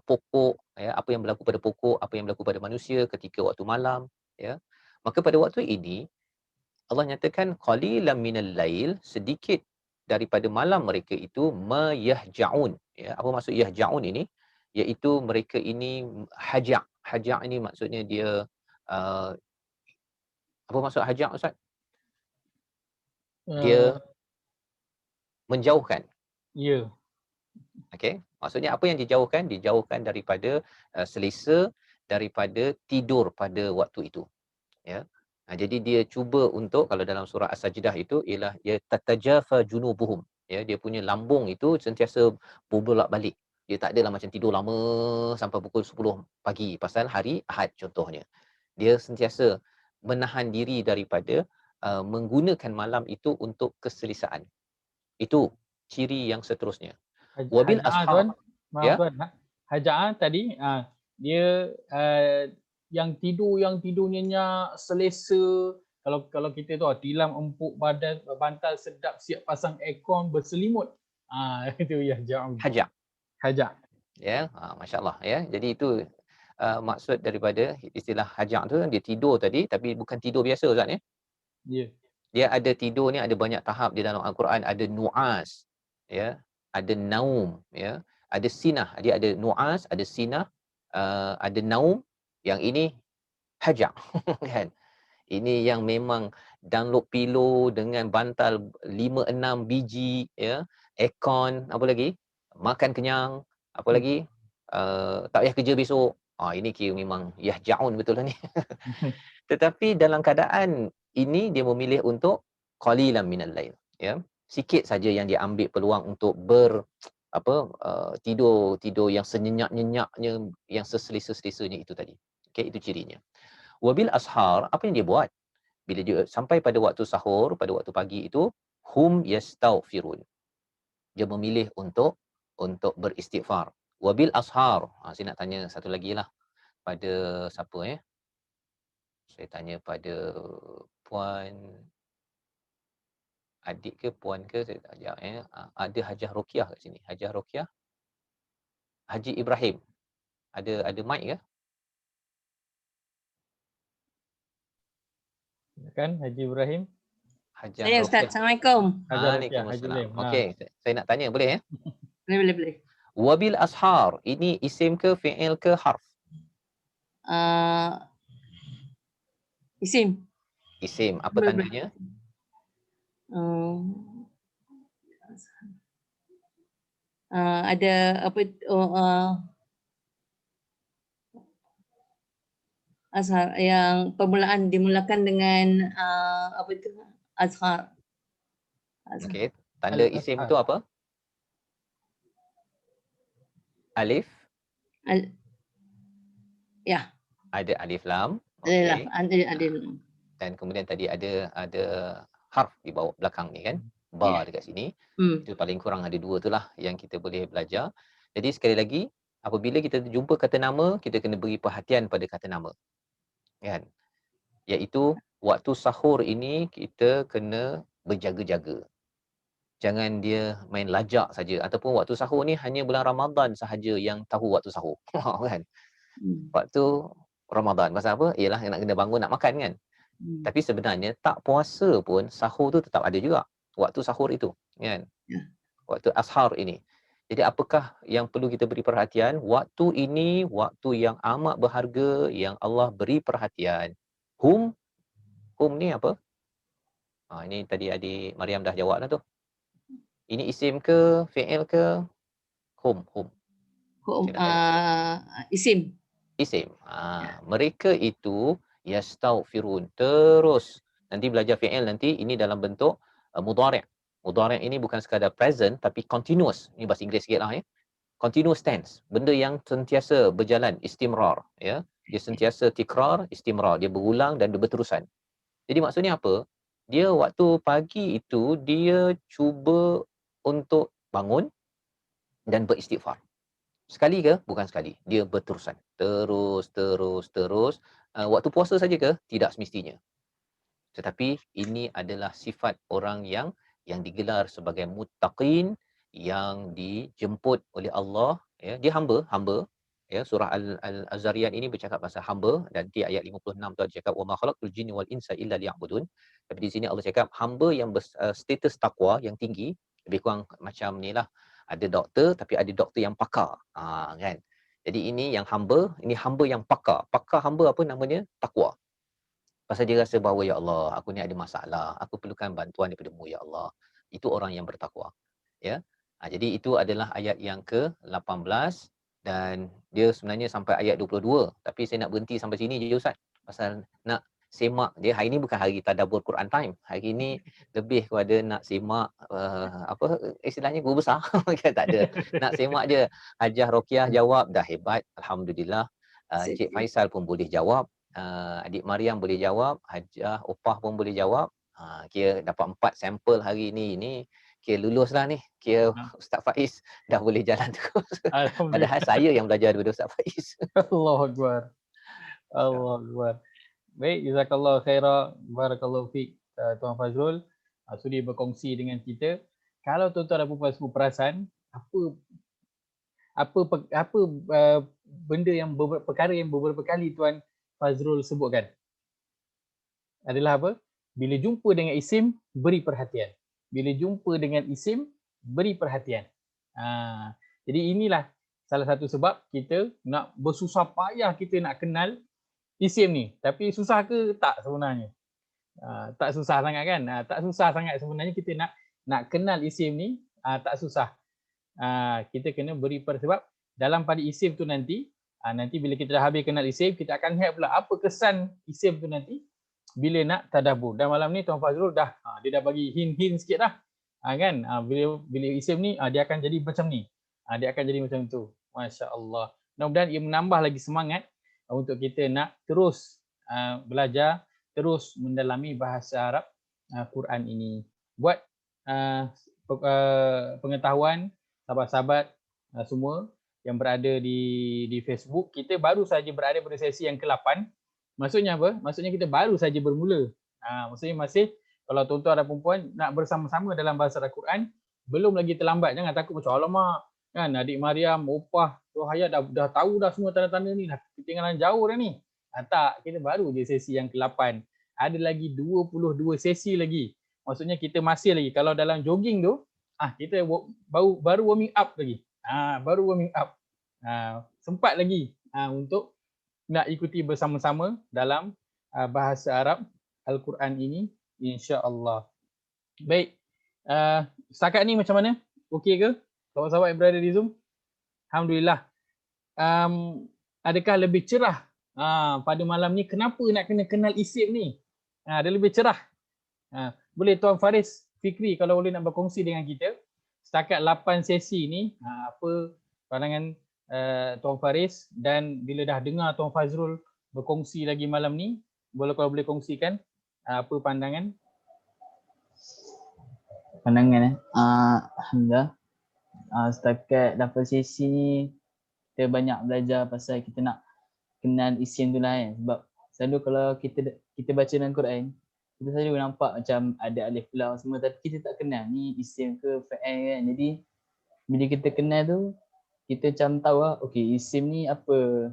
[SPEAKER 3] pokok, ya, apa yang berlaku pada pokok, apa yang berlaku pada manusia ketika waktu malam, ya. Maka pada waktu ini Allah nyatakan qalilan minal lail, sedikit daripada malam mereka itu mayahjaun, ya. Apa maksud yahjaun ini? Iaitu mereka ini hajak. Hajak ini maksudnya dia apa maksud hajak, Ustaz? Dia menjauhkan.
[SPEAKER 2] Ya.
[SPEAKER 3] Okey, maksudnya apa yang dijauhkan? Dijauhkan daripada selesa, daripada tidur pada waktu itu. Ya. Jadi dia cuba untuk, kalau dalam surah As-Sajdah itu ialah ya tatajafa junubuhum. Ya, dia punya lambung itu sentiasa berbolak-balik. Dia tak adalah macam tidur lama sampai pukul 10 pagi pasal hari Ahad contohnya. Dia sentiasa menahan diri daripada menggunakan malam itu untuk keselesaan. Itu ciri yang seterusnya. Wabil ashab.
[SPEAKER 2] Maaf
[SPEAKER 3] Ya?
[SPEAKER 2] tuan. Haja'ah tadi dia yang tidur nyenyak, selesa. Kalau kita tu tilam empuk badan, bantal sedap, siap pasang aircon, berselimut. Itu ya
[SPEAKER 3] Hajak.
[SPEAKER 2] Hajak.
[SPEAKER 3] Ya, masya-Allah ya. Jadi itu maksud daripada istilah hajak tu, dia tidur tadi tapi bukan tidur biasa, Ustaz ya.
[SPEAKER 2] Ya.
[SPEAKER 3] Dia ada tidur ni ada banyak tahap di dalam Al-Quran. Ada nu'as, ya, ada naum, ya, ada sinah. Dia ada nu'as, ada sinah, ada naum. Yang ini hajak kan. Ini yang memang download pillow dengan bantal 5-6 biji, ya, aircon, apa lagi? Makan kenyang, apa lagi? Tak payah kerja besok. Ini kira memang yahjaun betul lah ni. Tetapi dalam keadaan ini dia memilih untuk qalilan minal lail, ya. Sikit saja yang dia ambil peluang untuk tidur yang senyenyak-nyenyaknya, yang seselesa-selesanya itu tadi. Okey, itu cirinya. Wabil ashar, apa yang dia buat? Bila dia sampai pada waktu sahur, pada waktu pagi itu, hum yastaghfirun. Dia memilih untuk beristighfar. Wabil ashar. Saya nak tanya satu lagi lah pada siapa ya? Saya tanya pada puan adik ke puan ke, saya tak ajak ya. Ada Hajah Rokiah kat sini. Hajah Rokiah. Haji Ibrahim. Ada mic ke?
[SPEAKER 2] Kan Haji Ibrahim?
[SPEAKER 3] Hajah
[SPEAKER 8] Saya Ustaz.
[SPEAKER 3] Rokiah.
[SPEAKER 8] Assalamualaikum.
[SPEAKER 3] Waalaikumsalam. Okey, saya nak tanya boleh ya?
[SPEAKER 8] Boleh.
[SPEAKER 3] Wabil ashar, ini isim ke fi'il ke harf?
[SPEAKER 8] Isim.
[SPEAKER 3] Isim. Apa tandanya?
[SPEAKER 8] Ada apa azhar yang permulaan dimulakan dengan apa itu azhar.
[SPEAKER 3] Okey, tanda isim tu apa? Alif?
[SPEAKER 8] Ya.
[SPEAKER 3] Ada alif lam.
[SPEAKER 8] Okey. Ada.
[SPEAKER 3] Dan kemudian tadi ada harf di bawah belakang ni kan? Ba dekat sini. Itu paling kurang ada 2 tu lah yang kita boleh belajar. Jadi sekali lagi, apabila kita jumpa kata nama, kita kena beri perhatian pada kata nama. Kan? Iaitu waktu sahur ini kita kena berjaga-jaga. Jangan dia main lajak saja, ataupun waktu sahur ni hanya bulan Ramadan sahaja yang tahu waktu sahur. Kan? Waktu Ramadan pasal apa? Ialah nak kena bangun nak makan kan. Tapi sebenarnya tak puasa pun sahur tu tetap ada juga. Waktu sahur itu, kan? Waktu ashar ini. Jadi apakah yang perlu kita beri perhatian? Waktu ini waktu yang amat berharga yang Allah beri perhatian. Hum ni apa? Ini tadi adik Mariam dah jawab dah tu. Ini isim ke, fi'il ke? Hum.
[SPEAKER 8] Hum,
[SPEAKER 3] Saya dah tanya.
[SPEAKER 8] isim.
[SPEAKER 3] Isim. Mereka itu yastaghfirun, terus. Nanti belajar fi'il nanti ini dalam bentuk mudhari'. Mudhari' ini bukan sekadar present tapi continuous. Ini bahasa Inggeris sikitlah ya. Continuous tense. Benda yang sentiasa berjalan, istimrar, ya. Dia sentiasa tikrar, istimrar. Dia berulang dan dia berterusan. Jadi maksudnya apa? Dia waktu pagi itu dia cuba untuk bangun dan beristighfar. Sekali ke? Bukan sekali. Dia berterusan. Terus. Waktu puasa saja ke? Tidak semestinya. Tetapi ini adalah sifat orang yang digelar sebagai muttaqin, yang dijemput oleh Allah, ya. Dia hamba. Ya, surah Al-Zariyat ini bercakap pasal hamba, dan di ayat 56 tu ada cakap wa ma khalaqtul jinni wal insa illa liya'budun. Tapi di sini Allah cakap hamba yang status takwa yang tinggi, lebih kurang macam ni lah. Ada doktor tapi ada doktor yang pakar. Kan. Jadi ini yang hamba, ini hamba yang pakar. Pakar hamba apa namanya? Takwa. Pasal dia rasa bahawa ya Allah, aku ni ada masalah, aku perlukan bantuan daripada-Mu ya Allah. Itu orang yang bertakwa. Ya. Jadi itu adalah ayat yang ke-18 dan dia sebenarnya sampai ayat 22. Tapi saya nak berhenti sampai sini je Ustaz. Pasal nak semak dia, hari ni bukan hari tadabbur Quran time. Hari ni lebih kepada nak semak apa istilahnya guru besar. Tak ada. Nak semak je. Hajah Rokiah jawab dah hebat, alhamdulillah. Cik Faisal pun boleh jawab. Adik Mariam boleh jawab, Hajah Opah pun boleh jawab. Kira dapat 4 sampel hari ni. Ini kira lulus lah ni. Kira Ustaz Faiz dah boleh jalan terus. Padahal saya yang belajar daripada Ustaz Faiz.
[SPEAKER 2] Allahu Akbar. Allahu Akbar. Baik, jazakallah khairah, barakallahu fiik Tuan Fazrul sudi berkongsi dengan kita. Kalau tuan-tuan dan puan semua perasan, apa benda yang perkara yang beberapa kali Tuan Fazrul sebutkan adalah apa? Bila jumpa dengan isim, beri perhatian. Bila jumpa dengan isim, beri perhatian. Jadi inilah salah satu sebab kita nak bersusah payah kita nak kenal isim ni. Tapi susah ke? Tak sebenarnya. Tak susah sangat kan? Tak susah sangat sebenarnya kita nak kenal isim ni, tak susah. Kita kena beri sebab dalam pada isim tu nanti bila kita dah habis kenal isim, kita akan lihat pula apa kesan isim tu nanti bila nak tadabbur. Dan malam ni Tuan Fazrul dia dah bagi hint sikit dah. Kan? Bila isim ni dia akan jadi macam ni. Dia akan jadi macam tu. Masya-Allah. Mudah-mudahan ia menambah lagi semangat untuk kita nak terus belajar, terus mendalami bahasa Arab Quran ini. Buat pengetahuan sahabat-sahabat semua yang berada di Facebook, kita baru saja berada pada sesi yang ke-8. Maksudnya apa? Maksudnya kita baru saja bermula. Maksudnya masih, kalau tuan-tuan dan perempuan nak bersama-sama dalam bahasa Al-Quran, belum lagi terlambat. Jangan takut macam alamak, kan adik Mariam, Opah, Rohaya dah tahu dah semua tanda-tanda ni, dah ketinggalan jauh dah ni. Tak, kita baru je sesi yang ke-8. Ada lagi 22 sesi lagi. Maksudnya kita masih lagi, kalau dalam jogging tu, kita baru warming up lagi. Baru warming up. Sempat lagi untuk nak ikuti bersama-sama dalam bahasa Arab Al-Quran ini, insya-Allah. Baik. Setakat ni macam mana? Okey ke? Sahabat-sahabat yang berada di Zoom? Alhamdulillah. Adakah lebih cerah pada malam ni? Kenapa nak kena kenal isim ni? Dia lebih cerah. Boleh Tuan Faris Fikri kalau boleh nak berkongsi dengan kita setakat 8 sesi ni, apa pandangan Tuan Faris, dan bila dah dengar Tuan Fazrul berkongsi lagi malam ni, kalau boleh kongsikan apa pandangan?
[SPEAKER 9] Alhamdulillah. Setakat 8 sesi ni kita banyak belajar pasal kita nak kenal isim tu lah kan. Sebab selalu kalau kita baca dalam Quran, kita selalu nampak macam ada alif lam semua, tapi kita tak kenal ni isim ke fa'il kan. Jadi bila kita kenal tu, kita macam tahu lah, okey isim ni apa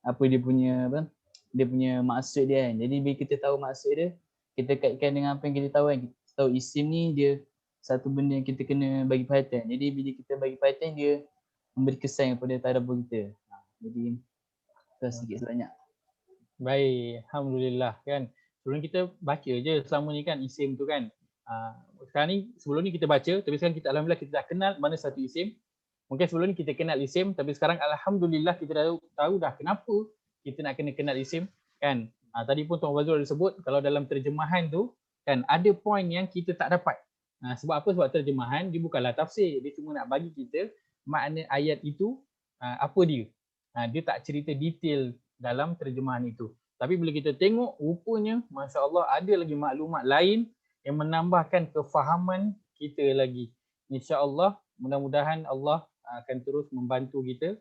[SPEAKER 9] dia punya maksud dia kan. Jadi bila kita tahu maksud dia, kita kaitkan dengan apa yang kita tahu kan. Kita tahu isim ni dia satu benda yang kita kena bagi perhatian. Jadi bila kita bagi perhatian, dia memberi kesan kepada tadabbur kita. Jadi itu sedikit sebanyak.
[SPEAKER 2] Baik, alhamdulillah kan. Sebelum kita baca je selama ni kan isim tu kan. Sekarang ni sebelum ni kita baca, tapi sekarang kita alhamdulillah kita dah kenal mana satu isim. Mungkin sebelum ni kita kenal isim, tapi sekarang alhamdulillah kita dah tahu dah kenapa kita nak kena kenal isim kan. Tadi pun Tuan Fazrul ada sebut kalau dalam terjemahan tu kan ada poin yang kita tak dapat. Sebab apa? Sebab terjemahan dia bukanlah tafsir, dia cuma nak bagi kita makna ayat itu apa dia. Dia tak cerita detail dalam terjemahan itu. Tapi bila kita tengok rupanya masya-Allah ada lagi maklumat lain yang menambahkan kefahaman kita lagi. Insya-Allah mudah-mudahan Allah akan terus membantu kita.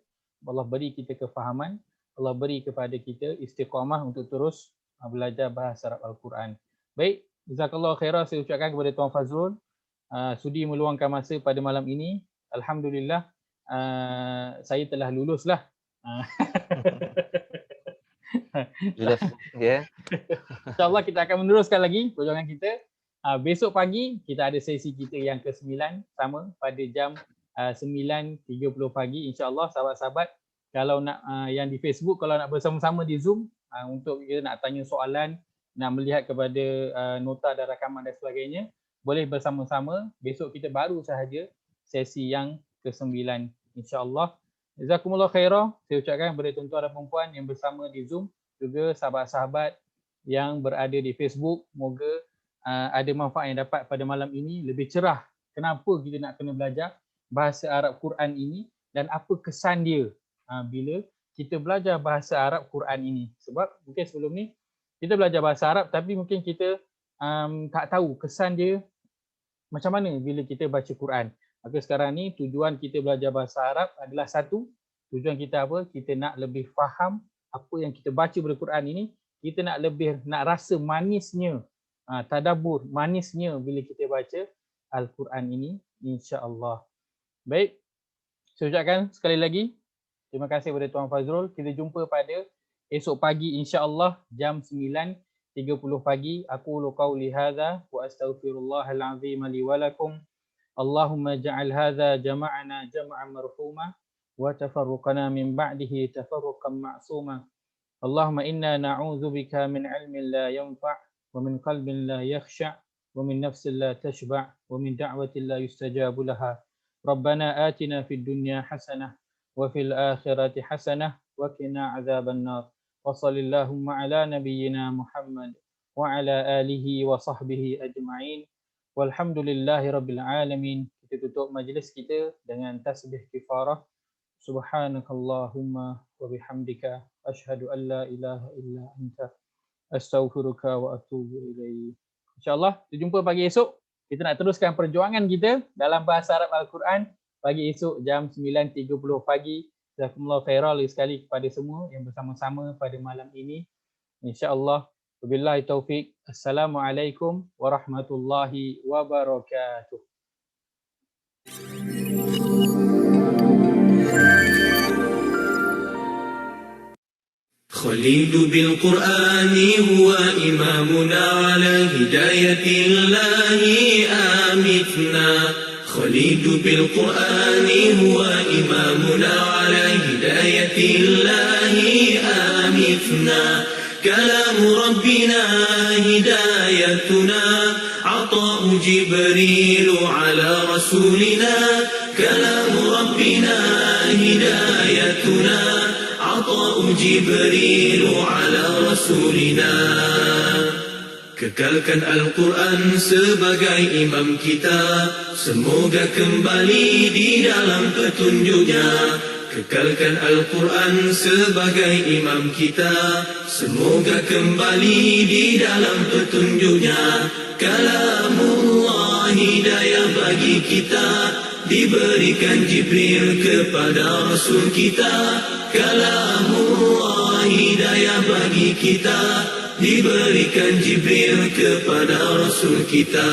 [SPEAKER 2] Allah beri kita kefahaman, Allah beri kepada kita istiqamah untuk terus belajar bahasa Arab Al-Quran. Baik, jazakallahu khairan saya ucapkan kepada Tuan Fazrul sudi meluangkan masa pada malam ini. Alhamdulillah saya telah lulus lah.
[SPEAKER 3] Lulus ya.
[SPEAKER 2] InsyaAllah kita akan meneruskan lagi perjuangan kita. Besok pagi kita ada sesi kita yang ke-9 sama pada jam 9.30 pagi. InsyaAllah sahabat-sahabat kalau nak yang di Facebook, kalau nak bersama-sama di Zoom untuk kita nak tanya soalan, nak melihat kepada nota dan rakaman dan sebagainya, boleh bersama-sama. Besok kita baru sahaja sesi yang ke-9 insya-Allah. Jazakumullah khairan. Saya ucapkan kepada tuan-tuan dan puan yang bersama di Zoom, juga sahabat-sahabat yang berada di Facebook, moga ada manfaat yang dapat pada malam ini, lebih cerah kenapa kita nak kena belajar bahasa Arab Quran ini dan apa kesan dia bila kita belajar bahasa Arab Quran ini. Sebab mungkin sebelum ni kita belajar bahasa Arab tapi mungkin kita tak tahu kesan dia macam mana bila kita baca Quran. Maka sekarang ni tujuan kita belajar bahasa Arab adalah satu, tujuan kita apa? Kita nak lebih faham apa yang kita baca pada Quran ini, kita nak rasa manisnya tadabbur, manisnya bila kita baca Al-Quran ini insya-Allah. Baik, saya ucapkan sekali lagi terima kasih kepada Tuan Fazrul. Kita jumpa pada esok pagi insya-Allah jam 9.30 pagi. Aku qauli hadza wa astaghfirullahal azim li wa lakum. Allahumma ja'al hadza jama'ana jam'an marhuma wa tafarruqana min ba'dihi tafarruqan ma'suma. Allahumma inna na'udzubika min 'ilmin la yanfa' wa min qalbin la yakhsha' wa min nafsin la tashba' wa min da'watin la yustajabu laha. Rabbana atina fid dunya hasanah wa fil akhirati hasanah wa qina 'adzaban nar. Wa sallallahu ala nabiyyina Muhammad wa ala alihi wa sahbihi ajma'in. Walhamdulillahi rabbil alamin. Kita tutup majlis kita dengan tasbih kifarah. Subhanakallahumma wa bihamdika asyhadu an la ilaha illa anta astaghfiruka wa atubu ilaik. InsyaAllah kita jumpa pagi esok. Kita nak teruskan perjuangan kita dalam bahasa Arab Al-Quran pagi esok jam 9.30 pagi. Jazakumullah khairan sekali kepada semua yang bersama-sama pada malam ini. InsyaAllah. Wabillahi taufiq. Assalamualaikum warahmatullahi wabarakatuh.
[SPEAKER 1] خليل بالقرآن هو إمامنا على هداية الله آمتنا. خليل بالقرآن هو إمامنا على هداية الله آمتنا. كلام ربنا هدايتنا عطاء جبريل على رسولنا. كلام ربنا هدايتنا عطاء جبريل على رسولنا. Kekalkan Al-Quran sebagai imam kita, semoga kembali di dalam petunjuknya. Kekalkan Al-Quran sebagai imam kita, semoga kembali di dalam petunjuknya. Kalamullah hidayah bagi kita, diberikan Jibril kepada Rasul kita. Kalamullah hidayah bagi kita, diberikan Jibril kepada Rasul kita.